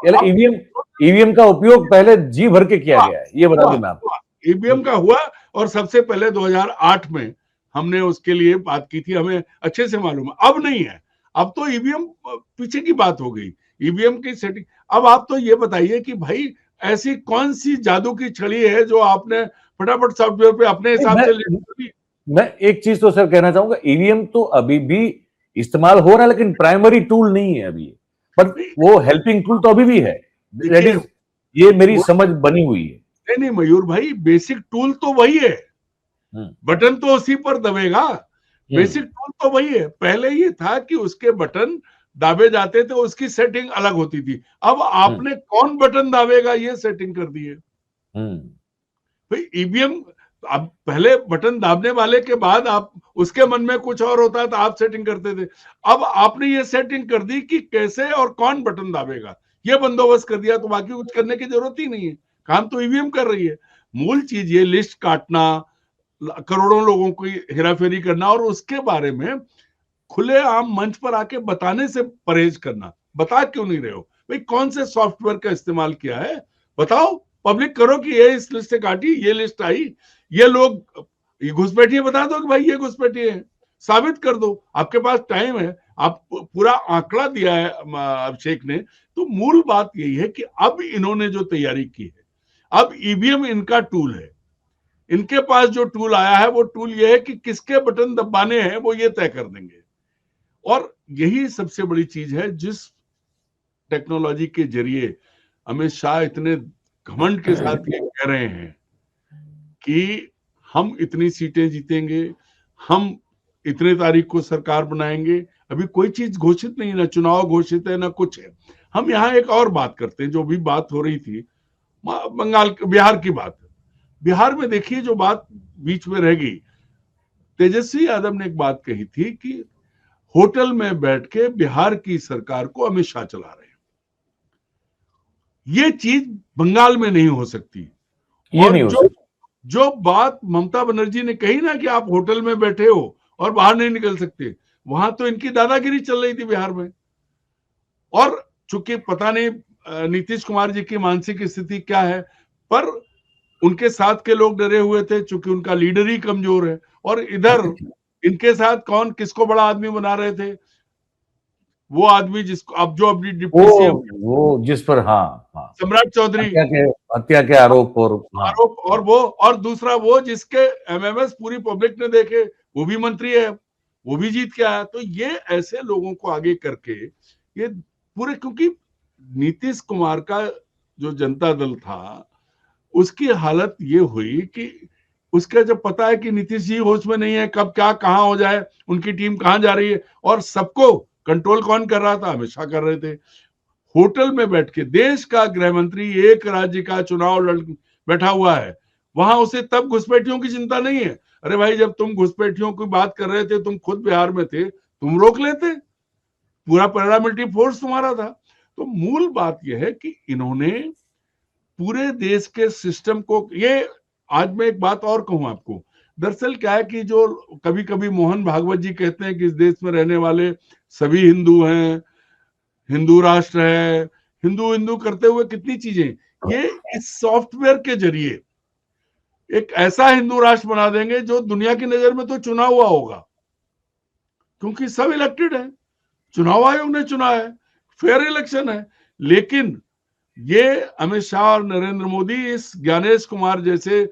ईवीएम का उपयोग पहले जी भर के किया गया है, ये बता दूं मैं आपको. ईवीएम का हुआ, और सबसे पहले 2008 में हमने उसके लिए बात की थी, हमें अच्छे से मालूम है. अब नहीं है, अब तो ईवीएम पीछे की बात हो गई. ईवीएम की सेटिंग. अब आप तो ये बताइए कि भाई ऐसी कौन सी जादू की छड़ी है जो आपने फटाफट सॉफ्टवेयर पे अपने हिसाब से. मैं एक चीज तो सर कहना चाहूंगा, ईवीएम तो अभी भी इस्तेमाल हो रहा है, लेकिन प्राइमरी टूल नहीं है अभी. बट वो हेल्पिंग टूल तो अभी भी है. ये मेरी समझ बनी हुई है. नहीं मयूर भाई, बेसिक टूल तो वही है. बटन तो उसी पर दबेगा. बेसिक टूल तो वही है. पहले ये था कि उसके बटन दाबे जाते थे, उसकी सेटिंग अलग होती थी. अब आपने कौन बटन दाबेगा ये सेटिंग कर दी है भाई. ईवीएम अब पहले बटन दाबने वाले के बाद आप उसके मन में कुछ और होता है तो आप सेटिंग करते थे. अब आपने ये सेटिंग कर दी कि कैसे और कौन बटन दाबेगा, ये बंदोबस्त कर दिया, तो बाकी कुछ करने की जरूरत ही नहीं है. काम तो ईवीएम कर रही है. मूल चीज ये लिस्ट काटना, करोड़ों लोगों की हेराफेरी करना और उसके बारे में खुलेआम मंच पर आके बताने से परहेज करना. बता क्यों नहीं रहे हो भाई? कौन से सॉफ्टवेयर का इस्तेमाल किया है बताओ. पब्लिक करो कि ये इस लिस्ट से काटी, ये लिस्ट आई, ये लोग घुसपैठिए, बता दो कि भाई ये घुसपैठिए है, साबित कर दो. आपके पास टाइम है, आप पूरा आंकड़ा दिया है अभिषेक ने. तो मूल बात यही है कि अब इन्होंने जो तैयारी की है, अब ईवीएम इनका टूल है. इनके पास जो टूल आया है वो टूल ये है कि किसके बटन दबाने हैं वो ये तय कर देंगे. और यही सबसे बड़ी चीज है जिस टेक्नोलॉजी के जरिए अमित शाह इतने घमंड के साथ ये कह रहे हैं कि हम इतनी सीटें जीतेंगे, हम इतने तारीख को सरकार बनाएंगे. अभी कोई चीज घोषित नहीं, ना चुनाव घोषित है ना कुछ है. हम यहाँ एक और बात करते हैं, जो भी बात हो रही थी बिहार की बात. बिहार में देखिए जो बात बीच में रह गई, तेजस्वी यादव ने एक बात कही थी कि होटल में बैठ के बिहार की सरकार को अमित शाह चला रहे हैं. ये चीज बंगाल में नहीं हो सकती. ये नहीं हो सकती. जो बात ममता बनर्जी ने कही ना कि आप होटल में बैठे हो और बाहर नहीं निकल सकते, वहां तो इनकी दादागिरी चल रही थी बिहार में. और चूंकि पता नहीं नीतीश कुमार जी की मानसिक स्थिति क्या है, पर उनके साथ के लोग डरे हुए थे चूंकि उनका लीडर ही कमजोर है. और इधर इनके साथ कौन किसको बड़ा आदमी बना रहे थे? वो आदमी जिसको अब जो अपनी डिप्टी सीएम, वो जिस पर सम्राट चौधरी हत्या के आरोप और वो, और दूसरा वो जिसके एमएमएस पूरी पब्लिक ने देखे, वो भी मंत्री है, वो भी जीत के आया. तो ये ऐसे लोगों को आगे करके ये पूरे, क्योंकि नीतीश कुमार का जो जनता दल था उसकी हालत ये हुई कि उसका जब पता है कि नीतीश जी होश में नहीं है, कब क्या कहां हो जाए, उनकी टीम कहां जा रही है, और सबको कंट्रोल कौन कर रहा था? अमित शाह कर रहे थे. होटल में बैठ के देश का गृह मंत्री एक राज्य का चुनाव लड़ बैठा हुआ है, वहां उसे तब घुसपैठियों की चिंता नहीं है. अरे भाई, जब तुम घुसपैठियों की बात कर रहे थे, तुम खुद बिहार में थे, तुम रोक लेते, पूरा पैरामिलिट्री फोर्स तुम्हारा था। तो मूल बात यह है कि इन्होंने पूरे देश के सिस्टम को, ये आज मैं एक बात और कहूं आपको, दरअसल क्या है कि जो कभी कभी मोहन भागवत जी कहते हैं कि इस देश में रहने वाले सभी हिंदू हैं, हिंदू राष्ट्र है, हिंदू हिंदू करते हुए कितनी चीजें, ये इस सॉफ्टवेयर के जरिए एक ऐसा हिंदू राष्ट्र बना देंगे जो दुनिया की नजर में तो चुना हुआ होगा, क्योंकि सब इलेक्टेड है, चुनाव आयोग ने चुना है, फेयर इलेक्शन है। लेकिन ये अमित शाह और नरेंद्र मोदी इस ज्ञानेश कुमार जैसे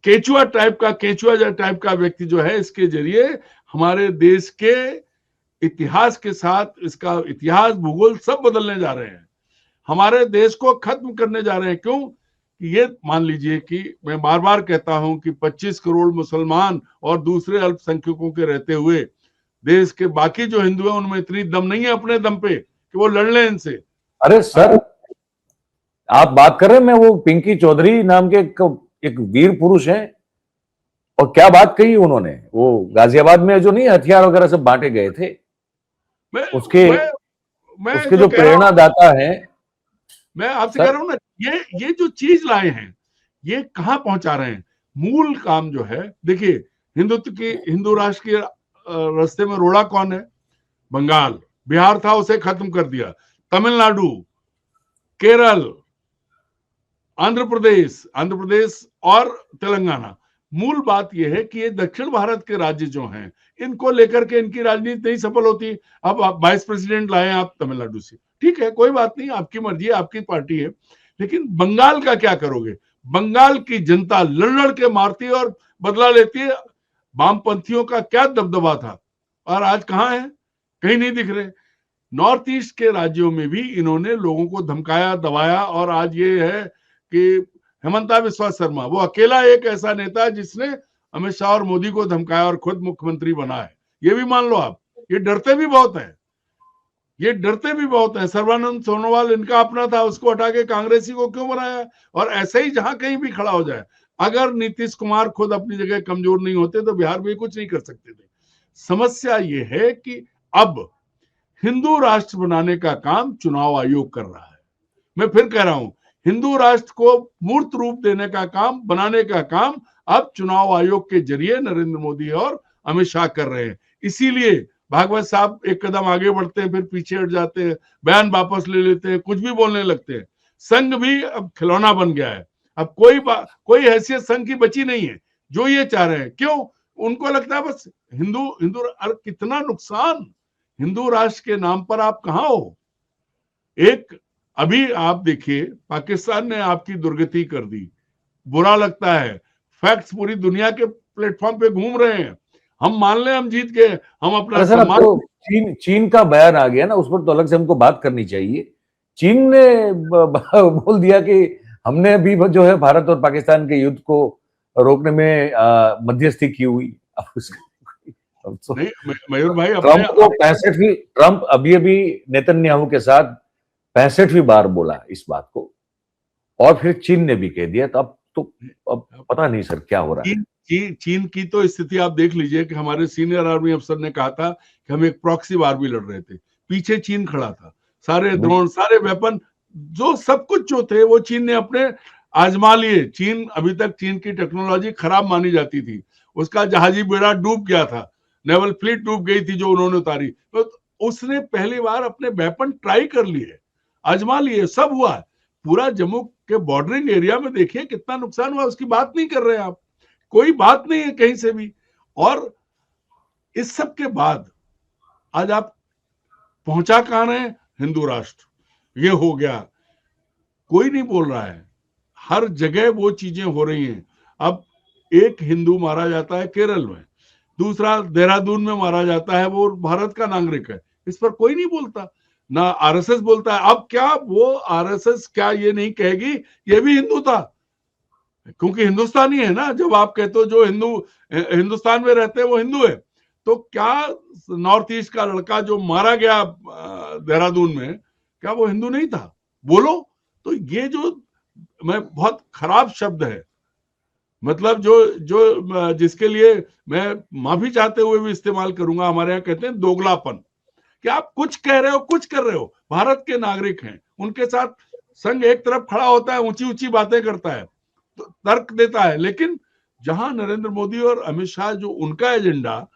केचुआ टाइप का व्यक्ति जो है, इसके जरिए हमारे देश के इतिहास के साथ इसका इतिहास भूगोल सब बदलने जा रहे हैं, हमारे देश को खत्म करने जा रहे हैं। क्यों? ये मान लीजिए कि मैं बार बार कहता हूं कि 25 करोड़ मुसलमान और दूसरे अल्पसंख्यकों के रहते हुए देश के बाकी जो हिंदू हैं उनमें इतनी दम नहीं है अपने दम पे कि वो लड़ लें इनसे। अरे सर, आप बात कर रहे हैं, मैं वो पिंकी चौधरी नाम के एक वीर पुरुष हैं, और क्या बात कही उन्होंने, वो गाजियाबाद में जो नहीं हथियार वगैरह सब बांटे गए थे, उसके जो प्रेरणादाता हैं, मैं आपसे कह रहा हूं ना, ये जो चीज लाए हैं, ये कहां पहुंचा रहे हैं? मूल काम जो है, देखिए, हिंदू राष्ट्र के रास्ते में रोड़ा कौन है? बंगाल, बिहार था उसे खत्म कर दिया, तमिलनाडु, केरल, आंध्र प्रदेश और तेलंगाना। मूल बात यह है कि ये दक्षिण भारत के राज्य जो हैं, इनको लेकर के इनकी राजनीति नहीं सफल होती। अब आप वाइस प्रेसिडेंट लाए आप तमिलनाडु से, ठीक है, कोई बात नहीं, आपकी मर्जी है, आपकी पार्टी है, लेकिन बंगाल का क्या करोगे? बंगाल की जनता लड़ के मारती है और बदला लेती है। वामपंथियों का क्या दबदबा था, और आज कहां है? कहीं नहीं दिख रहे। नॉर्थ ईस्ट के राज्यों में भी इन्होंने लोगों को धमकाया, दबाया, और आज ये है कि हेमंता बिस्वा शर्मा वो अकेला एक ऐसा नेता है जिसने अमित शाह और मोदी को धमकाया और खुद मुख्यमंत्री बना है। ये भी मान लो आप। ये डरते भी बहुत हैं, सर्बानंद सोनोवाल इनका अपना था, उसको हटा के कांग्रेसी को क्यों बनाया? और ऐसे ही जहां कहीं भी खड़ा हो जाए। अगर नीतीश कुमार खुद अपनी जगह कमजोर नहीं होते तो बिहार में कुछ नहीं कर सकते थे। समस्या ये है कि अब हिंदू राष्ट्र बनाने का काम चुनाव आयोग कर रहा है। मैं फिर कह रहा हूं, हिंदू राष्ट्र को मूर्त रूप देने का काम, बनाने का काम अब चुनाव आयोग के जरिए नरेंद्र मोदी और अमित शाह कर रहे हैं। इसीलिए भागवत साहब एक कदम आगे बढ़ते हैं, फिर पीछे हट जाते हैं, बयान वापस ले लेते हैं, कुछ भी बोलने लगते हैं। संघ भी अब खिलौना बन गया है। अब कोई हैसियत संघ की बची नहीं है। जो ये चाह रहे हैं, क्यों? उनको लगता है बस हिंदू, कितना नुकसान हिंदू राष्ट्र के नाम पर। आप कहां हो? एक अभी आप देखिए, पाकिस्तान ने आपकी दुर्गति कर दी, बुरा लगता है। फैक्ट्स पूरी दुनिया के प्लेटफॉर्म पे घूम रहे हैं। हम मान लें हम जीत गए, हम अपना सम्मान। तो चीन का बयान आ गया ना, उस पर तो अलग से हमको बात करनी चाहिए। चीन ने बोल दिया कि हमने भी जो है भारत और पाकिस्तान के युद्ध को रोकने में मध्यस्थी की हुई। मयूर भाई, ट्रंप अभी नेतन्याहू के साथ 65वीं बार बोला इस बात को, और फिर चीन ने भी कह दिया। तो अब पता नहीं सर क्या हो रहा है। चीन की तो स्थिति आप देख लीजिए कि हमारे सीनियर आर्मी अफसर ने कहा था कि हम एक प्रॉक्सी वार भी लड़ रहे थे, पीछे चीन खड़ा था। सारे ड्रोन, सारे वेपन, जो सब कुछ जो थे वो चीन ने अपने आजमा लिए। अभी तक चीन की टेक्नोलॉजी खराब मानी जाती थी, उसका जहाजी बेड़ा डूब गया था, नेवल फ्लीट डूब गई थी जो उन्होंने उतारी, तो उसने पहली बार अपने वेपन ट्राई कर लिए, आजमा लिए, सब हुआ। पूरा जम्मू के बॉर्डरिंग एरिया में देखिए कितना नुकसान हुआ, उसकी बात नहीं कर रहे आप, कोई बात नहीं है कहीं से भी। और इस सब के बाद आज आप पहुंचा कहां रहे? हिंदू राष्ट्र ये हो गया, कोई नहीं बोल रहा है। हर जगह वो चीजें हो रही हैं। अब एक हिंदू मारा जाता है केरल में, दूसरा देहरादून में मारा जाता है, वो भारत का नागरिक है, इस पर कोई नहीं बोलता, ना आरएसएस बोलता है। अब क्या वो आरएसएस क्या ये नहीं कहेगी ये भी हिंदू था? क्योंकि हिंदुस्तानी है ना। जब आप कहते हो जो हिंदुस्तान में रहते हैं वो हिंदू है, तो क्या नॉर्थ ईस्ट का लड़का जो मारा गया देहरादून में, क्या वो हिंदू नहीं था? बोलो। तो ये जो बहुत खराब शब्द है, मतलब जो जिसके लिए मैं माफी चाहते हुए भी इस्तेमाल करूंगा, हमारे यहाँ कहते हैं दोगलापन, कि आप कुछ कह रहे हो, कुछ कर रहे हो, भारत के नागरिक हैं, उनके साथ संघ एक तरफ खड़ा होता है, ऊंची ऊंची बातें करता है, तो तर्क देता है, लेकिन जहां नरेंद्र मोदी और अमित शाह जो उनका एजेंडा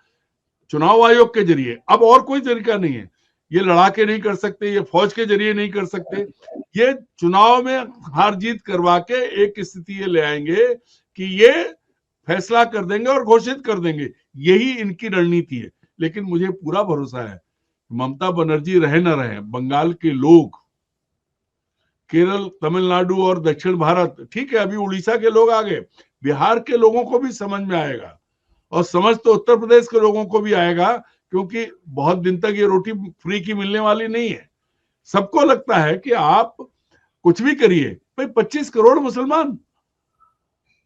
चुनाव आयोग के जरिए, अब और कोई तरीका नहीं है, ये लड़ा के नहीं कर सकते, ये फौज के जरिए नहीं कर सकते, ये चुनाव में हार जीत करवा के एक स्थिति ये ले आएंगे कि ये फैसला कर देंगे और घोषित कर देंगे, यही इनकी रणनीति है। लेकिन मुझे पूरा भरोसा है, ममता बनर्जी रहे न रहे, बंगाल के लोग, केरल, तमिलनाडु और दक्षिण भारत, ठीक है अभी उड़ीसा के लोग आ गए, बिहार के लोगों को भी समझ में आएगा, और समझ तो उत्तर प्रदेश के लोगों को भी आएगा, क्योंकि बहुत दिन तक ये रोटी फ्री की मिलने वाली नहीं है। सबको लगता है कि आप कुछ भी करिए, भाई 25 करोड़ मुसलमान,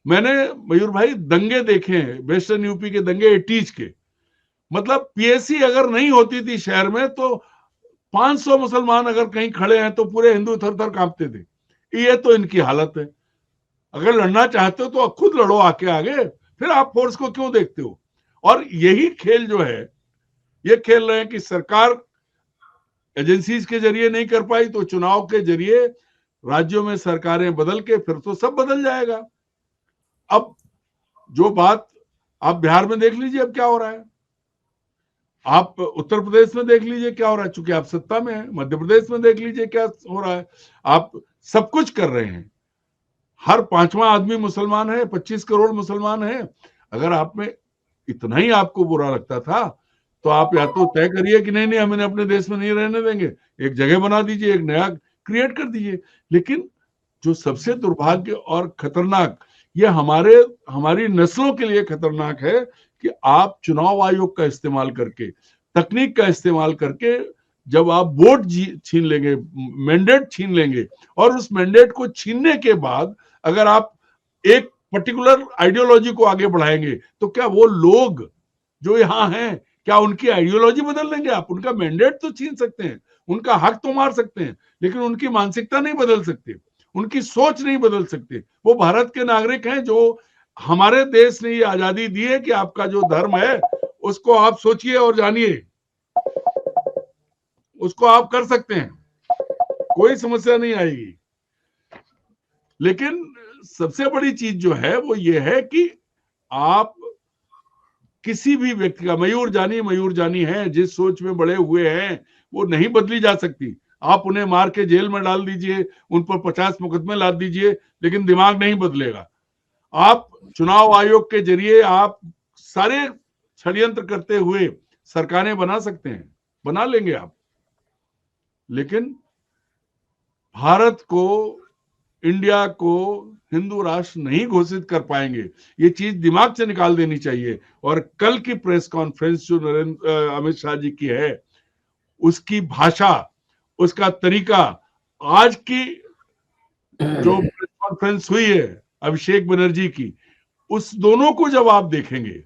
मैंने मयूर भाई दंगे देखे हैं, वेस्टर्न यूपी के दंगे 80s के, मतलब पीएससी अगर नहीं होती थी शहर में तो 500 मुसलमान अगर कहीं खड़े हैं तो पूरे हिंदू थर थर कांपते थे। ये तो इनकी हालत है। अगर लड़ना चाहते हो तो खुद लड़ो आके आगे, फिर आप फोर्स को क्यों देखते हो? और यही खेल जो है, ये खेल रहे हैं कि सरकार एजेंसीज के जरिए नहीं कर पाई तो चुनाव के जरिए राज्यों में सरकारें बदल के फिर तो सब बदल जाएगा। अब जो बात आप बिहार में देख लीजिए अब क्या हो रहा है, आप उत्तर प्रदेश में देख लीजिए क्या हो रहा है, चूंकि आप सत्ता में है, मध्य प्रदेश में देख लीजिए क्या हो रहा है, आप सब कुछ कर रहे हैं, हर 5वां आदमी मुसलमान है, 25 करोड़ मुसलमान है। अगर आप में इतना ही आपको बुरा लगता था तो आप या तो तय करिए कि नहीं हम इन्हें अपने देश में नहीं रहने देंगे, एक जगह बना दीजिए, एक नया क्रिएट कर दीजिए। लेकिन जो सबसे दुर्भाग्य और खतरनाक, ये हमारी नस्लों के लिए खतरनाक है कि आप चुनाव आयोग का इस्तेमाल करके, तकनीक का इस्तेमाल करके, जब आप वोट छीन लेंगे, मैंडेट छीन लेंगे, और उस मैंडेट को छीनने के बाद अगर आप एक पर्टिकुलर आइडियोलॉजी को आगे बढ़ाएंगे तो क्या वो लोग जो यहाँ हैं क्या उनकी आइडियोलॉजी बदल देंगे? आप उनका मैंडेट तो छीन सकते हैं, उनका हक तो मार सकते हैं, लेकिन उनकी मानसिकता नहीं बदल सकते, उनकी सोच नहीं बदल सकते। वो भारत के नागरिक हैं, जो हमारे देश ने ये आजादी दी है कि आपका जो धर्म है उसको आप सोचिए और जानिए, उसको आप कर सकते हैं, कोई समस्या नहीं आएगी। लेकिन सबसे बड़ी चीज जो है वो ये है कि आप किसी भी व्यक्ति का, मयूर जानी है, जिस सोच में बड़े हुए हैं वो नहीं बदली जा सकती। आप उन्हें मार के जेल में डाल दीजिए, उन पर 50 मुकदमे लाद दीजिए, लेकिन दिमाग नहीं बदलेगा। आप चुनाव आयोग के जरिए आप सारे षड्यंत्र करते हुए सरकारें बना सकते हैं, बना लेंगे आप, लेकिन भारत को, इंडिया को हिंदू राष्ट्र नहीं घोषित कर पाएंगे। ये चीज दिमाग से निकाल देनी चाहिए। और कल की प्रेस कॉन्फ्रेंस जो अमित शाह जी की है, उसकी भाषा, उसका तरीका, आज की जो प्रेस कॉन्फ्रेंस हुई है अभिषेक बनर्जी की, उस दोनों को जब आप देखेंगे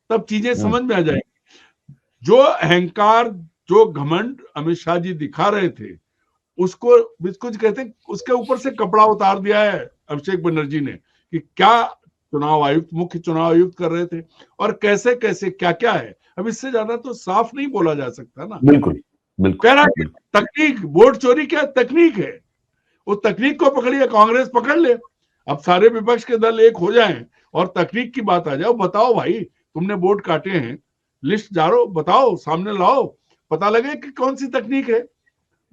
तब चीजें समझ में आ जाएंगी। जो अहंकार, जो घमंड अमित शाह जी दिखा रहे थे, उसको कुछ कहते हैं, उसके ऊपर से कपड़ा उतार दिया है अभिषेक बनर्जी ने, कि क्या चुनाव आयुक्त, मुख्य चुनाव आयुक्त कर रहे थे और कैसे कैसे क्या क्या है। अब इससे ज्यादा तो साफ नहीं बोला जा सकता ना। बिल्कुल बिल्कुल कह रहा है तकनीक, वोट चोरी क्या तकनीक है, उस तकनीक को पकड़िए, कांग्रेस पकड़ ले, अब सारे विपक्ष के दल एक हो जाएं और तकनीक की बात आ जाओ, बताओ भाई तुमने वोट काटे हैं, लिस्ट जारो, बताओ, सामने लाओ, पता लगे कि कौन सी तकनीक है।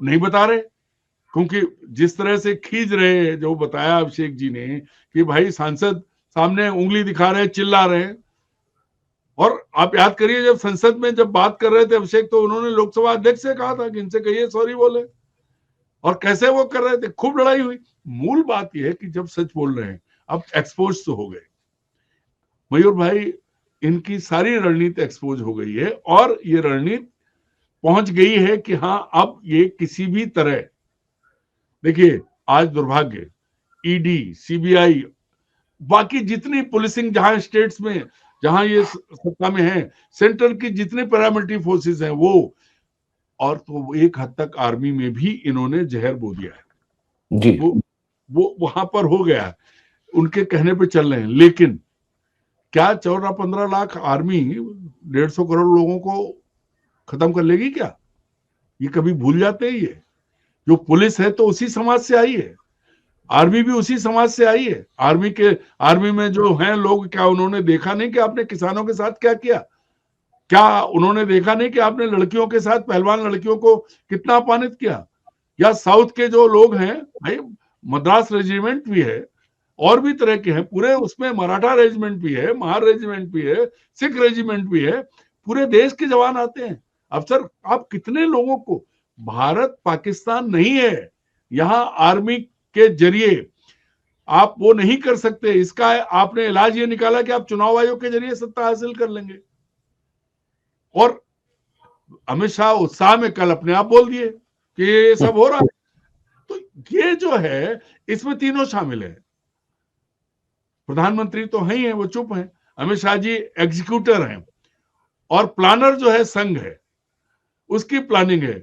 नहीं बता रहे, क्योंकि जिस तरह से खींच रहे हैं, जो बताया अभिषेक जी ने कि भाई सांसद सामने उंगली दिखा रहे हैं, चिल्ला रहे हैं। और आप याद करिए जब संसद में जब बात कर रहे थे अभिषेक, तो उन्होंने लोकसभा अध्यक्ष से कहा था कि इनसे कहिए सॉरी बोले, और कैसे वो कर रहे थे, खूब लड़ाई हुई। मूल बात यह है कि जब सच बोल रहे हैं, अब एक्सपोज तो हो गए मयूर भाई, इनकी सारी रणनीति एक्सपोज हो गई है, और ये रणनीति पहुंच गई है कि हाँ अब ये किसी भी तरह, देखिए आज दुर्भाग्य, ईडी, सीबीआई, बाकी जितनी पुलिसिंग जहां स्टेट्स में, जहां ये सत्ता में है, सेंटर की जितनी पैरामिलिट्री फोर्सेस हैं वो, और तो एक हद तक आर्मी में भी इन्होंने जहर बो दिया है जी। वो वहां पर हो गया है। उनके कहने पे चल रहे हैं, लेकिन क्या 14-15 लाख आर्मी 150 करोड़ लोगों को खत्म कर लेगी क्या? ये कभी भूल जाते हैं ये। जो पुलिस है तो उसी समाज से आई है, आर्मी भी उसी समाज से आई है। आर्मी में जो हैं लोग, क्या उन्होंने देखा नहीं कि आपने किसानों के साथ क्या किया? क्या उन्होंने देखा नहीं कि आपने लड़कियों के साथ, पहलवान लड़कियों को कितना अपमानित किया? या साउथ के जो लोग हैं भाई, मद्रास रेजिमेंट भी है और भी तरह के हैं, पूरे उसमें मराठा रेजिमेंट भी है, महार रेजिमेंट भी है, सिख रेजिमेंट भी है, पूरे देश के जवान आते हैं। अब सर, आप कितने लोगों को, भारत पाकिस्तान नहीं है, यहाँ आर्मी के जरिए आप वो नहीं कर सकते। इसका आपने इलाज ये निकाला कि आप चुनाव आयोग के जरिए सत्ता हासिल कर लेंगे। और अमित शाह उत्साह में कल अपने आप बोल दिए कि ये सब हो रहा है। तो ये जो है, इसमें तीनों शामिल है। प्रधानमंत्री तो है ही है, वो चुप है। अमित शाह जी एग्जीक्यूटर हैं और प्लानर जो है संघ है, उसकी प्लानिंग है।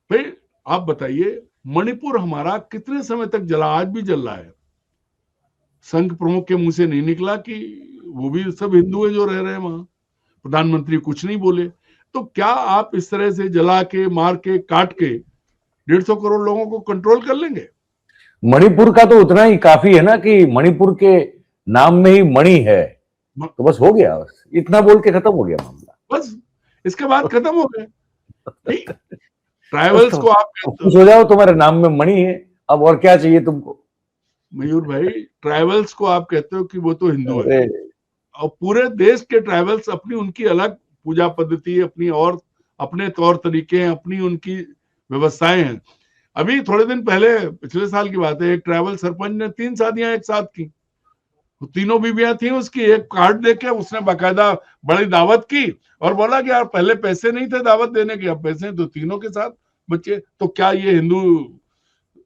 भाई आप बताइए, मणिपुर हमारा कितने समय तक जला, आज भी जल रहा है। संघ प्रमुख के मुंह से नहीं निकला कि वो भी सब हिंदू है जो रह रहे हैं वहां। प्रधानमंत्री कुछ नहीं बोले। तो क्या आप इस तरह से जला के, मार के, काट के 150 करोड़ लोगों को कंट्रोल कर लेंगे? मणिपुर का तो उतना ही काफी है ना कि मणिपुर के नाम में ही मणि है, तो बस हो गया, बस इतना बोल के खत्म हो गया मामला। बस इसके बाद खत्म हो गए। ट्राइबल्स को आप खुश हो जाओ, तुम्हारे नाम में मणि है, अब और क्या चाहिए तुमको? मयूर भाई, ट्राइबल्स को आप कहते हो कि वो तो हिंदू है, और पूरे देश के ट्राइबल्स अपनी उनकी अलग पूजा पद्धति, अपनी और अपने तौर तरीके हैं, अपनी उनकी व्यवस्थाएं हैं। अभी थोड़े दिन पहले, पिछले साल की बात है, एक ट्राइबल सरपंच ने 3 शादियां एक साथ की। तीनों बीबियां थी उसकी। एक कार्ड देके उसने बाकायदा बड़ी दावत की और बोला कि यार पहले पैसे नहीं थे दावत देने के, अब पैसे हैं, तो तीनों के साथ बच्चे। तो क्या ये हिंदू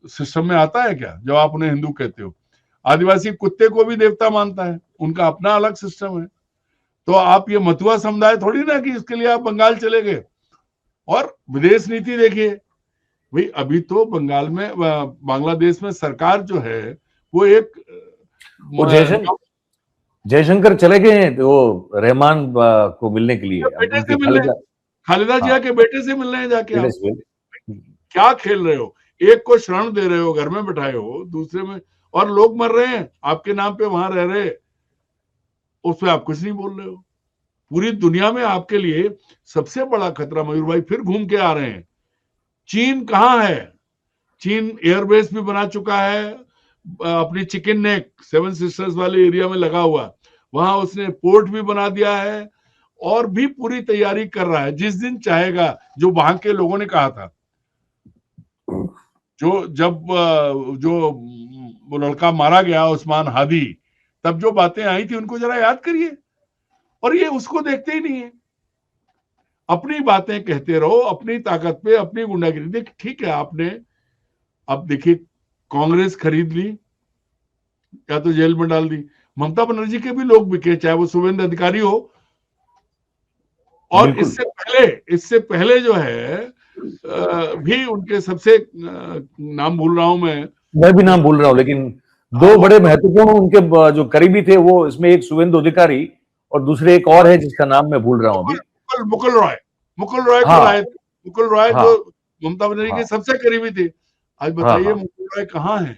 सिस्टम में आता है क्या, जब आप उन्हें हिंदू कहते हो? आदिवासी कुत्ते को भी देवता मानता है, उनका अपना अलग सिस्टम है। तो आप ये मथुआ समुदाय थोड़ी ना कि इसके लिए आप बंगाल चले गए। और विदेश नीति देखिए भाई, अभी तो बंगाल में, बांग्लादेश में सरकार जो है वो एक जयशंकर चले गए हैं वो रहमान को मिलने के लिए, बेटे से मिलने, खालिदा जिया के बेटे से मिलने जाके आप क्या खेल रहे हो? एक को शरण दे रहे हो, घर में बैठाए हो, दूसरे में और लोग मर रहे हैं आपके नाम पे, वहां रह रहे, उस पर आप कुछ नहीं बोल रहे हो। पूरी दुनिया में आपके लिए सबसे बड़ा खतरा, मयूर भाई फिर घूम के आ रहे हैं, चीन कहाँ है? चीन एयरबेस भी बना चुका है, अपनी चिकन नेक 7 सिस्टर्स वाले एरिया में लगा हुआ, वहां उसने पोर्ट भी बना दिया है और भी पूरी तैयारी कर रहा है। जिस दिन चाहेगा, जो वहां के लोगों ने कहा था, जो वो लड़का मारा गया उस्मान हादी, तब जो बातें आई थी उनको जरा याद करिए। और ये उसको देखते ही नहीं है, अपनी बातें कहते रहो, अपनी ताकत पे, अपनी गुंडागिरी। ठीक है, आपने अब देखिए कांग्रेस खरीद ली या तो जेल में डाल दी। ममता बनर्जी के भी लोग बिके, चाहे वो शुभेंदु अधिकारी हो, और इससे पहले जो है भी उनके सबसे नाम भूल रहा हूं मैं भी नाम भूल रहा हूं, लेकिन 2 बड़े महत्वपूर्ण उनके जो करीबी थे, वो इसमें एक शुभेंदु अधिकारी और दूसरे एक और है जिसका नाम मैं भूल रहा हूं अभी। मुकुल रॉय को लाए थे। मुकुल रॉय जो ममता बनर्जी के सबसे करीबी थे। आज बताइए मुकुल रॉय कहाँ है?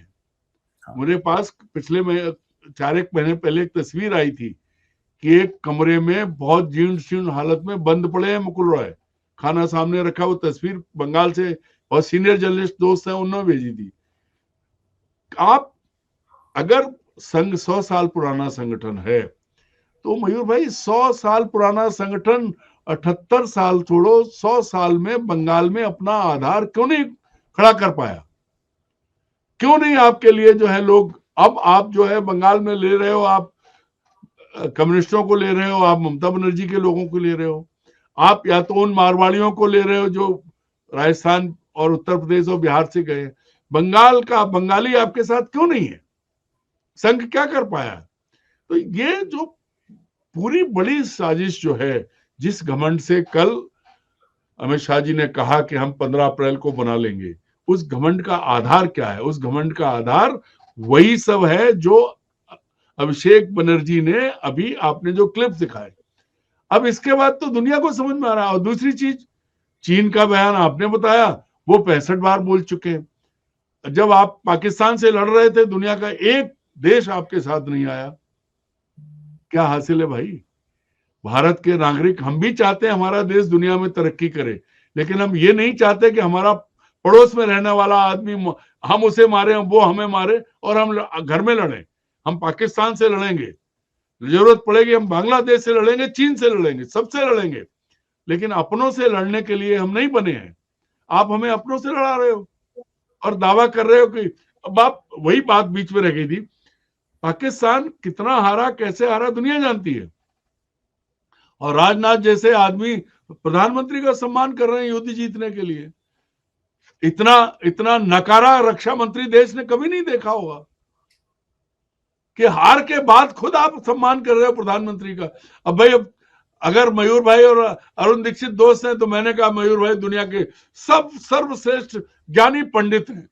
मेरे पास पिछले 4 महीने पहले एक तस्वीर आई थी कि एक कमरे में बहुत जीर्ण शीर्ण हालत में बंद पड़े हैं मुकुल रॉय, खाना सामने रखा। वो तस्वीर बंगाल से और सीनियर जर्नलिस्ट दोस्त हैं, उन्होंने भेजी थी। आप अगर संघ 100 साल पुराना संगठन है, तो मयूर भाई 100 साल पुराना संगठन 78 साल छोड़ो, 100 साल में बंगाल में अपना आधार क्यों नहीं खड़ा कर पाया? क्यों नहीं आपके लिए जो है लोग, अब आप जो है बंगाल में ले रहे हो, आप कम्युनिस्टों को ले रहे हो, आप ममता बनर्जी के लोगों को ले रहे हो, आप या तो उन मारवाड़ियों को ले रहे हो जो राजस्थान और उत्तर प्रदेश और बिहार से गए। बंगाल का बंगाली आपके साथ क्यों नहीं है? संघ क्या कर पाया? तो ये जो पूरी बड़ी साजिश जो है, जिस घमंड से कल अमित शाह जी ने कहा कि हम 15 अप्रैल को बना लेंगे, उस घमंड का आधार क्या है? उस घमंड का आधार वही सब है जो अभिषेक बनर्जी ने अभी आपने जो क्लिप दिखाए, अब इसके बाद तो दुनिया को समझ में आ रहा है। और दूसरी चीज, चीन का बयान आपने बताया, वो 65 बार बोल चुके हैं। जब आप पाकिस्तान से लड़ रहे थे, दुनिया का एक देश आपके साथ नहीं आया। क्या हासिल है भाई? भारत के नागरिक हम भी चाहते हैं हमारा देश दुनिया में तरक्की करे, लेकिन हम ये नहीं चाहते कि हमारा पड़ोस में रहने वाला आदमी, हम उसे मारे, वो हमें मारे और हम घर में लड़े। हम पाकिस्तान से लड़ेंगे, जरूरत पड़ेगी हम बांग्लादेश से लड़ेंगे, चीन से लड़ेंगे, सबसे लड़ेंगे, लेकिन अपनों से लड़ने के लिए हम नहीं बने हैं। आप हमें अपनों से लड़ा रहे हो और दावा कर रहे हो कि, अब आप, वही बात बीच में रह गई थी, पाकिस्तान कितना हारा, कैसे हारा, दुनिया जानती है। और राजनाथ जैसे आदमी प्रधानमंत्री का सम्मान कर रहे हैं युद्ध जीतने के लिए। इतना इतना नकारा रक्षा मंत्री देश ने कभी नहीं देखा होगा कि हार के बाद खुद आप सम्मान कर रहे हो प्रधानमंत्री का। अब भाई, अब अगर मयूर भाई और अरुण दीक्षित दोस्त हैं, तो मैंने कहा मयूर भाई दुनिया के सब सर्वश्रेष्ठ ज्ञानी पंडित हैं,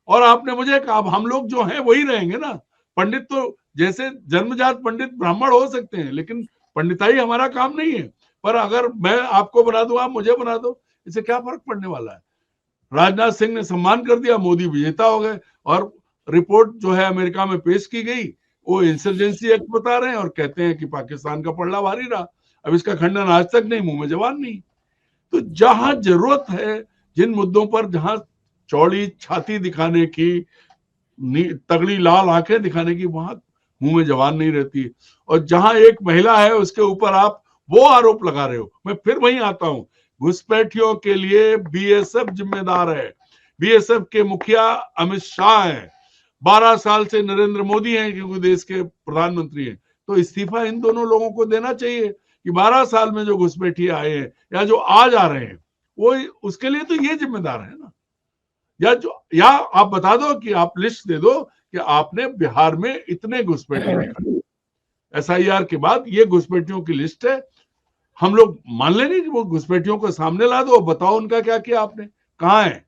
और आपने मुझे कहा अब हम लोग जो हैं वही रहेंगे ना। पंडित तो जैसे जन्मजात पंडित ब्राह्मण हो सकते हैं, लेकिन पंडिताई हमारा काम नहीं है। पर अगर मैं आपको बना दूं, आप मुझे बना दो, इससे क्या फर्क पड़ने वाला है? राजनाथ सिंह ने सम्मान कर दिया, मोदी विजेता हो गए। और रिपोर्ट जो है अमेरिका में पेश की गई, वो इंसर्जेंसी एक्ट बता रहे हैं और कहते हैं कि पाकिस्तान का पलड़ा भारी रहा। अब इसका खंडन आज तक नहीं, मुंह में जबान नहीं। तो जहां जरूरत है, जिन मुद्दों पर जहां चौड़ी छाती दिखाने की, तगड़ी लाल आंखें दिखाने की, वहां मुंह में जबान नहीं रहती। और जहां एक महिला है उसके ऊपर आप वो आरोप लगा रहे हो। मैं फिर वहीं आता हूं, घुसपैठियों के लिए बीएसएफ जिम्मेदार है। बीएसएफ के मुखिया अमित शाह हैं, 12 साल से नरेंद्र मोदी हैं क्योंकि देश के प्रधानमंत्री हैं। तो इस्तीफा इन दोनों लोगों को देना चाहिए कि 12 साल में जो घुसपैठिए आए हैं या जो आज आ रहे हैं, वो उसके लिए तो ये जिम्मेदार है ना। या आप बता दो कि आप लिस्ट दे दो कि आपने बिहार में इतने घुसपैठिए निकाले, एसआईआर के बाद ये घुसपैठियों की लिस्ट है। हम लोग मान लेंगे कि वो घुसपैठियों को सामने ला दो, बताओ उनका क्या किया आपने, कहाँ है।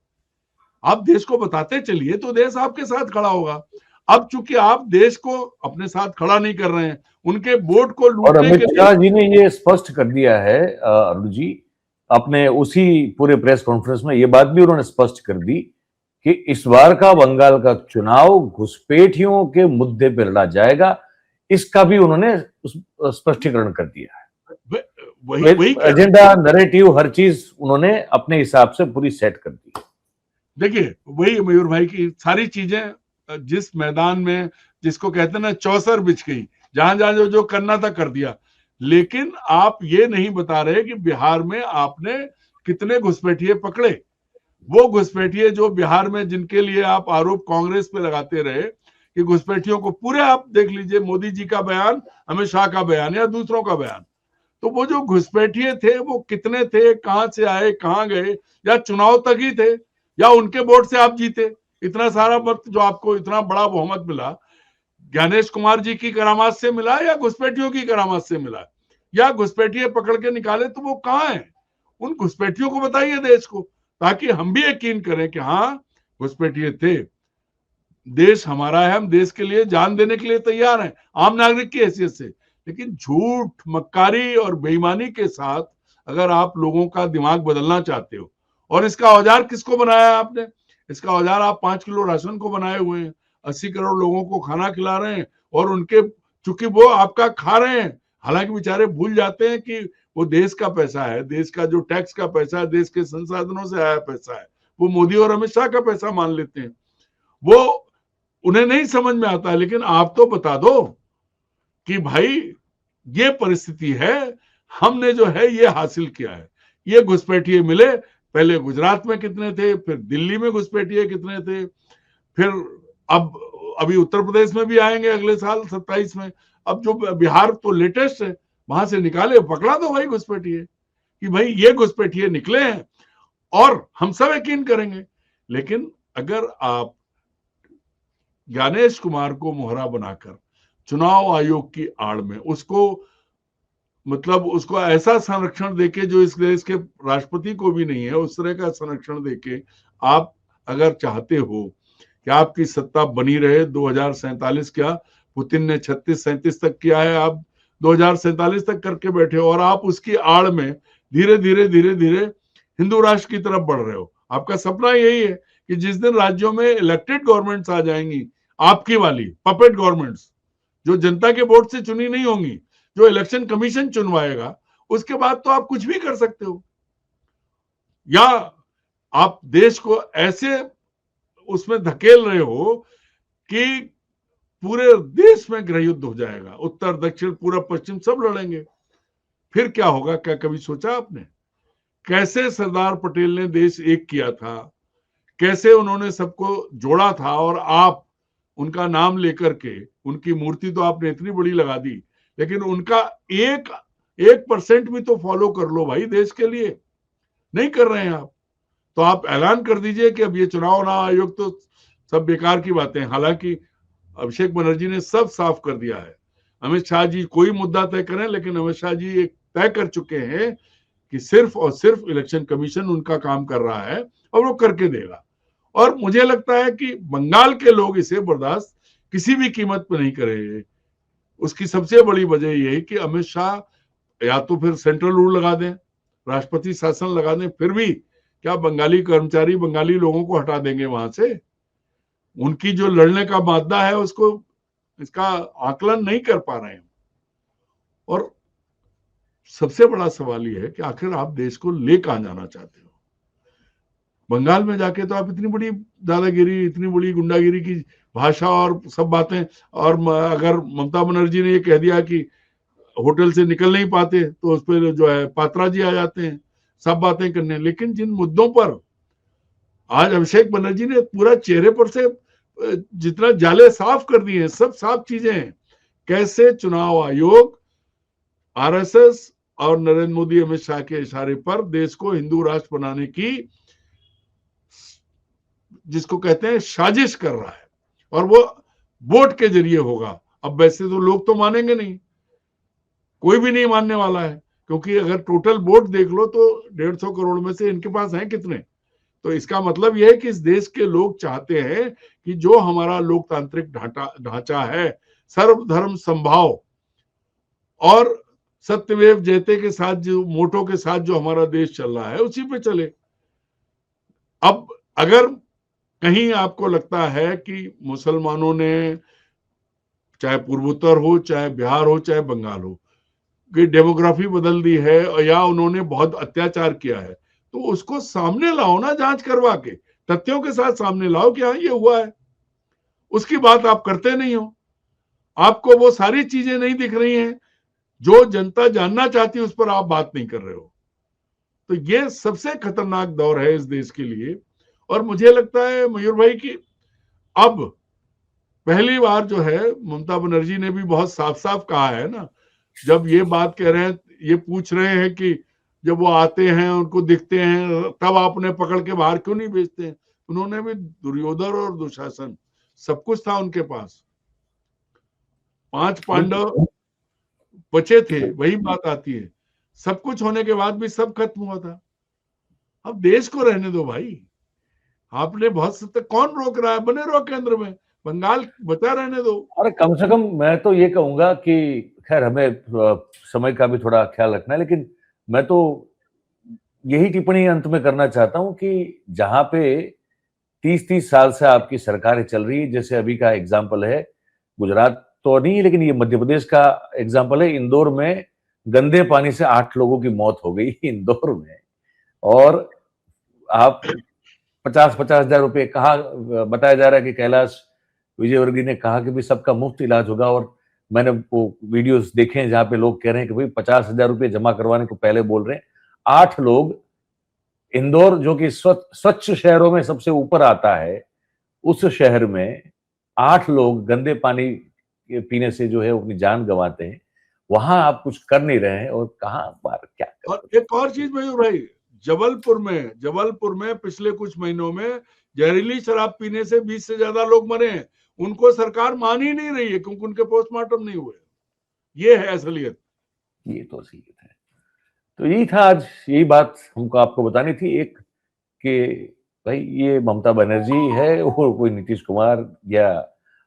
आप देश को बताते चलिए तो देश आपके साथ खड़ा होगा। अब चूंकि आप देश को अपने साथ खड़ा नहीं कर रहे हैं, उनके वोट को लूटने और अमित के लिए। शाह जी ने ये स्पष्ट कर दिया है, अरुण जी, अपने उसी पूरे प्रेस कॉन्फ्रेंस में ये बात भी उन्होंने स्पष्ट कर दी कि इस बार का बंगाल का चुनाव घुसपैठियों के मुद्दे पर लड़ा जाएगा। इसका भी उन्होंने स्पष्टीकरण कर दिया है। वही एजेंडा, नैरेटिव, हर चीज उन्होंने अपने हिसाब से पूरी सेट कर दी। देखिए, वही मयूर भाई की सारी चीजें जिस मैदान में, जिसको कहते हैं ना, चौसर बिछ गई, जहां जहां जो करना था कर दिया। लेकिन आप ये नहीं बता रहे कि बिहार में आपने कितने घुसपैठिए पकड़े। वो घुसपैठिए जो बिहार में, जिनके लिए आप आरोप कांग्रेस पे लगाते रहे कि घुसपैठियों को, पूरे आप देख लीजिए, मोदी जी का बयान, अमित शाह का बयान या दूसरों का बयान, तो वो जो घुसपैठिए थे वो कितने थे, कहां से आए, कहां गए, या चुनाव तक ही थे, या उनके वोट से आप जीते। इतना सारा वक्त जो आपको इतना बड़ा बहुमत मिला, ज्ञानेश कुमार जी की करामात से मिला या घुसपैठियों की करामात से मिला, या घुसपैठिए पकड़ के निकाले, तो वो कहाँ है? उन घुसपैठियों को बताइए देश को, ताकि हम भी यकीन करें कि हाँ, घुसपैठिए थे, देश हमारा है, हम देश के लिए जान देने के लिए तैयार हैं आम नागरिक की हैसियत से। लेकिन झूठ, मक्कारी और बेईमानी के साथ अगर आप लोगों का दिमाग बदलना चाहते हो, और इसका औजार किसको बनाया आपने? इसका औजार आप 5 किलो राशन को बनाए हुए हैं, 80 करोड़ लोगों को खाना खिला रहे हैं, और उनके, चूंकि वो आपका खा रहे हैं, हालांकि बेचारे भूल जाते हैं कि वो देश का पैसा है, देश का जो टैक्स का पैसा है, देश के संसाधनों से आया पैसा है, वो मोदी और अमित शाह का पैसा मान लेते हैं। वो उन्हें नहीं समझ में आता है। लेकिन आप तो बता दो कि भाई ये परिस्थिति है, हमने जो है ये हासिल किया है। ये घुसपैठिए मिले, पहले गुजरात में कितने थे, फिर दिल्ली में घुसपैठिए कितने थे, फिर अब अभी उत्तर प्रदेश में भी आएंगे अगले साल 27 में। अब जो बिहार तो लेटेस्ट है, वहां से निकाले, पकड़ा दो भाई घुसपैठिए, कि भाई ये घुसपैठिए निकले हैं, और हम सब यकीन करेंगे। लेकिन अगर आप ज्ञानेश कुमार को मोहरा बनाकर चुनाव आयोग की आड़ में उसको, मतलब उसको ऐसा संरक्षण देके जो इस देश के राष्ट्रपति को भी नहीं है, उस तरह का संरक्षण देके आप अगर चाहते हो कि आपकी सत्ता बनी रहे 2047 क्या, पुतिन ने 36-37 तक किया है, आप 2047 तक करके बैठे हो और आप उसकी आड़ में धीरे धीरे हिंदू राष्ट्र की तरफ बढ़ रहे हो। आपका सपना यही है कि जिस दिन राज्यों में इलेक्टेड गवर्नमेंट्स आ जाएंगी, आपकी वाली पपेट गवर्नमेंट्स जो जनता के वोट से चुनी नहीं होंगी, जो इलेक्शन कमीशन चुनवाएगा, उसके बाद तो आप कुछ भी कर सकते हो। या आप देश को ऐसे उसमें धकेल रहे हो कि पूरे देश में गृह युद्ध हो जाएगा, उत्तर दक्षिण पूर्व पश्चिम सब लड़ेंगे। फिर क्या होगा? क्या कभी सोचा आपने कैसे सरदार पटेल ने देश एक किया था, कैसे उन्होंने सबको जोड़ा था, और आप उनका नाम लेकर के उनकी मूर्ति तो आपने इतनी बड़ी लगा दी, लेकिन उनका 1% भी तो फॉलो कर लो भाई देश के लिए। नहीं कर रहे हैं आप, तो आप ऐलान कर दीजिए कि अब ये चुनाव आयोग तो सब बेकार की बातें। हालांकि अभिषेक बनर्जी ने सब साफ कर दिया है। अमित शाह जी कोई मुद्दा तय करें, लेकिन अमित शाह जी एक तय कर चुके हैं कि सिर्फ और सिर्फ इलेक्शन कमीशन उनका काम कर रहा है और वो करके देगा। और मुझे लगता है कि बंगाल के लोग इसे बर्दाश्त किसी भी कीमत पर नहीं करेंगे। उसकी सबसे बड़ी वजह यह है कि अमित शाह या तो फिर सेंट्रल रूल लगा दें, राष्ट्रपति शासन लगा दें, फिर भी क्या बंगाली कर्मचारी बंगाली लोगों को हटा देंगे वहां से? उनकी जो लड़ने का मादा है उसको इसका आकलन नहीं कर पा रहे हैं। और सबसे बड़ा सवाल यह है कि आखिर आप देश को ले कहां जाना चाहते हो? बंगाल में जाके तो आप इतनी बड़ी दादागिरी, इतनी बड़ी गुंडागिरी की भाषा और सब बातें, और अगर ममता बनर्जी ने ये कह दिया कि होटल से निकल नहीं पाते तो उस पर जो है पात्रा जी आ जाते हैं सब बातें करने। लेकिन जिन मुद्दों पर आज अभिषेक बनर्जी ने पूरा चेहरे पर से जितना जाले साफ कर दिए हैं, सब साफ चीजें हैं। कैसे चुनाव आयोग आरएसएस और नरेंद्र मोदी अमित शाह के इशारे पर देश को हिंदू राष्ट्र बनाने की जिसको कहते हैं साजिश कर रहा है, और वो वोट के जरिए होगा। अब वैसे तो लोग तो मानेंगे नहीं, कोई भी नहीं मानने वाला है, क्योंकि अगर टोटल वोट देख लो तो 150 करोड़ में से इनके पास हैं कितने? तो इसका मतलब यह है कि इस देश के लोग चाहते हैं कि जो हमारा लोकतांत्रिक ढांचा है, सर्वधर्म संभाव और सत्यमेव जयते के साथ, जो मोटो के साथ जो हमारा देश चल रहा है, उसी पे चले। अब अगर कहीं आपको लगता है कि मुसलमानों ने, चाहे पूर्वोत्तर हो, चाहे बिहार हो, चाहे बंगाल हो, कि डेमोग्राफी बदल दी है या उन्होंने बहुत अत्याचार किया है, तो उसको सामने लाओ ना, जांच करवा के तथ्यों के साथ सामने लाओ कि हाँ ये हुआ है। उसकी बात आप करते नहीं हो। आपको वो सारी चीजें नहीं दिख रही हैं जो जनता जानना चाहती है, उस पर आप बात नहीं कर रहे हो। तो ये सबसे खतरनाक दौर है इस देश के लिए। और मुझे लगता है मयूर भाई कि अब पहली बार जो है ममता बनर्जी ने भी बहुत साफ साफ कहा है ना, जब ये बात कह रहे हैं, ये पूछ रहे हैं कि जब वो आते हैं उनको दिखते हैं तब आप उन्हें पकड़ के बाहर क्यों नहीं भेजते हैं? उन्होंने भी दुर्योधन और दुशासन सब कुछ था उनके पास, 5 पांडव बचे थे, वही बात आती है। सब कुछ होने के बाद भी सब खत्म हुआ था। अब देश को रहने दो भाई। आपने बहुत सत्य, कौन रोक रहा है? बने रहो केंद्र में, बंगाल बचा रहने दो। अरे कम से कम मैं तो ये कहूंगा कि खैर हमें समय का भी थोड़ा ख्याल रखना है, लेकिन मैं तो यही टिप्पणी अंत में करना चाहता हूं कि जहां पे 30-30 साल से आपकी सरकारें चल रही है, जैसे अभी का एग्जाम्पल है, गुजरात तो नहीं लेकिन ये मध्य प्रदेश का एग्जाम्पल है, इंदौर में गंदे पानी से 8 लोगों की मौत हो गई इंदौर में, और आप 50-50 हजार रुपए कहा, बताया जा रहा है कि कैलाश विजयवर्गीय ने कहा कि भी सबका मुफ्त इलाज होगा। और मैंने वो वीडियोस देखे हैं जहां पे लोग कह रहे हैं कि भाई 50,000 रुपए जमा करवाने को पहले बोल रहे हैं। 8 लोग, इंदौर जो कि स्वच्छ शहरों में सबसे ऊपर आता है, उस शहर में 8 लोग गंदे पानी पीने से जो है अपनी जान गंवाते हैं। वहां आप कुछ कर नहीं रहे हैं, और कहां बार क्या कर। और एक और चीज मयूर भाई, जबलपुर में पिछले कुछ महीनों में जहरीली शराब पीने से 20 से ज्यादा लोग मरे हैं। उनको सरकार मान ही नहीं रही है क्योंकि उनके पोस्टमार्टम नहीं हुए। ये है असलियत। ये तो असलियत है। तो यही था आज, यही बात हमको आपको बतानी थी एक, कि भाई ये ममता बनर्जी है और कोई नीतीश कुमार या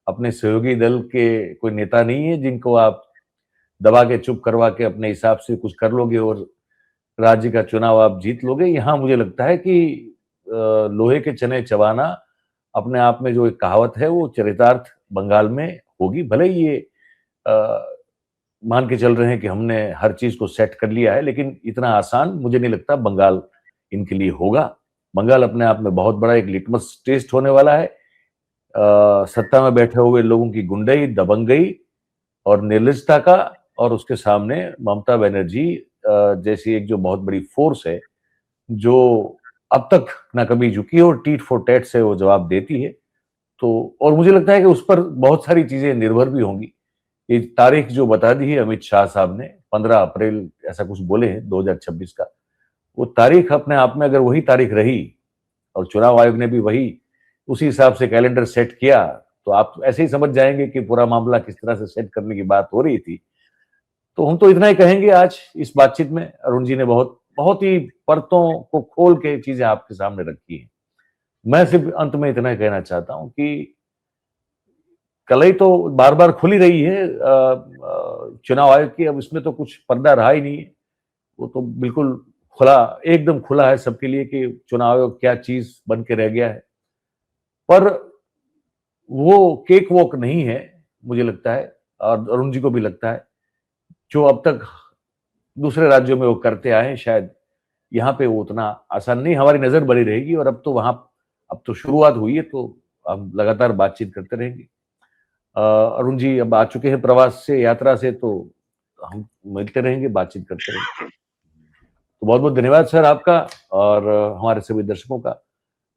अपने सहयोगी दल के कोई नेता नहीं है जिनको आप दबा के चुप करवा के अपने हिसाब से कुछ कर लोगे और राज्य का चुनाव आप जीत लोगे। यहाँ मुझे लगता है कि लोहे के चने चबाना अपने आप में जो एक कहावत है वो चरितार्थ बंगाल में होगी। भले ही ये मान के चल रहे हैं कि हमने हर चीज को सेट कर लिया है, लेकिन इतना आसान मुझे नहीं लगता बंगाल इनके लिए होगा। बंगाल अपने आप में बहुत बड़ा एक लिटमस टेस्ट होने वाला है। सत्ता में बैठे हुए लोगों की गुंडई, दबंगई और निर्लजता का, और उसके सामने ममता बनर्जी जैसी एक जो बहुत बड़ी फोर्स है जो अब तक ना कभी झुकी है और टीट फॉर टैट से वो जवाब देती है। तो और मुझे लगता है कि उस पर बहुत सारी चीजें निर्भर भी होंगी। ये तारीख जो बता दी है अमित शाह साहब ने 15 अप्रैल ऐसा कुछ बोले हैं 2026 का, वो तारीख अपने आप में अगर वही तारीख रही और चुनाव आयोग ने भी वही उसी हिसाब से कैलेंडर सेट किया तो आप ऐसे ही समझ जाएंगे कि पूरा मामला किस तरह से सेट करने की बात हो रही थी। तो हम तो इतना ही कहेंगे आज इस बातचीत में। अरुण जी ने बहुत ही परतों को खोल के चीजें आपके सामने रखी हैं। मैं सिर्फ अंत में इतना कहना चाहता हूं कि कलई तो बार बार खुली रही है चुनाव आयोग की, अब इसमें तो कुछ पर्दा रहा ही नहीं है। वो तो बिल्कुल खुला, एकदम खुला है सबके लिए कि चुनाव आयोग क्या चीज बन के रह गया है। पर वो केक वॉक नहीं है मुझे लगता है, और अरुण जी को भी लगता है, जो अब तक दूसरे राज्यों में वो करते आए हैं। शायद यहाँ पे वो उतना आसान नहीं, हमारी नजर बनी रहेगी। और अब तो शुरुआत हुई है, तो हम लगातार बातचीत करते रहेंगे। अरुण जी अब आ चुके हैं प्रवास से, यात्रा से, तो हम मिलते रहेंगे, बातचीत करते रहेंगे। तो बहुत बहुत धन्यवाद सर आपका और हमारे सभी दर्शकों का।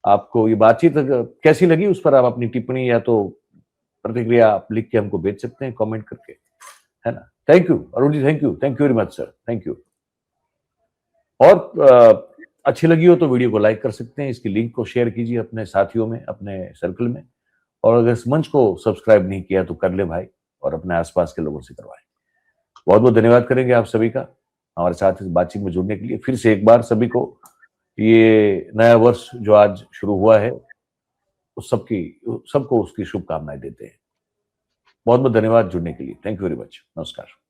आपको ये बातचीत कैसी लगी उस पर आप अपनी टिप्पणी या तो प्रतिक्रिया आप लिख के हमको भेज सकते हैं कमेंट करके, है ना। Thank you Arun ji, thank you very much sir, thank you. और अच्छी लगी हो तो वीडियो को लाइक कर सकते हैं, इसकी लिंक को शेयर कीजिए अपने साथियों में, अपने सर्कल में। और अगर इस मंच को सब्सक्राइब नहीं किया तो कर ले भाई, और अपने आसपास के लोगों से करवाएं। बहुत बहुत धन्यवाद करेंगे आप सभी का हमारे साथ इस बातचीत में जुड़ने के लिए। फिर से एक बार सभी को ये नया वर्ष जो आज शुरू हुआ है उस सबको उसकी शुभकामनाएं देते हैं। बहुत बहुत धन्यवाद जुड़ने के लिए। Thank you very much. नमस्कार।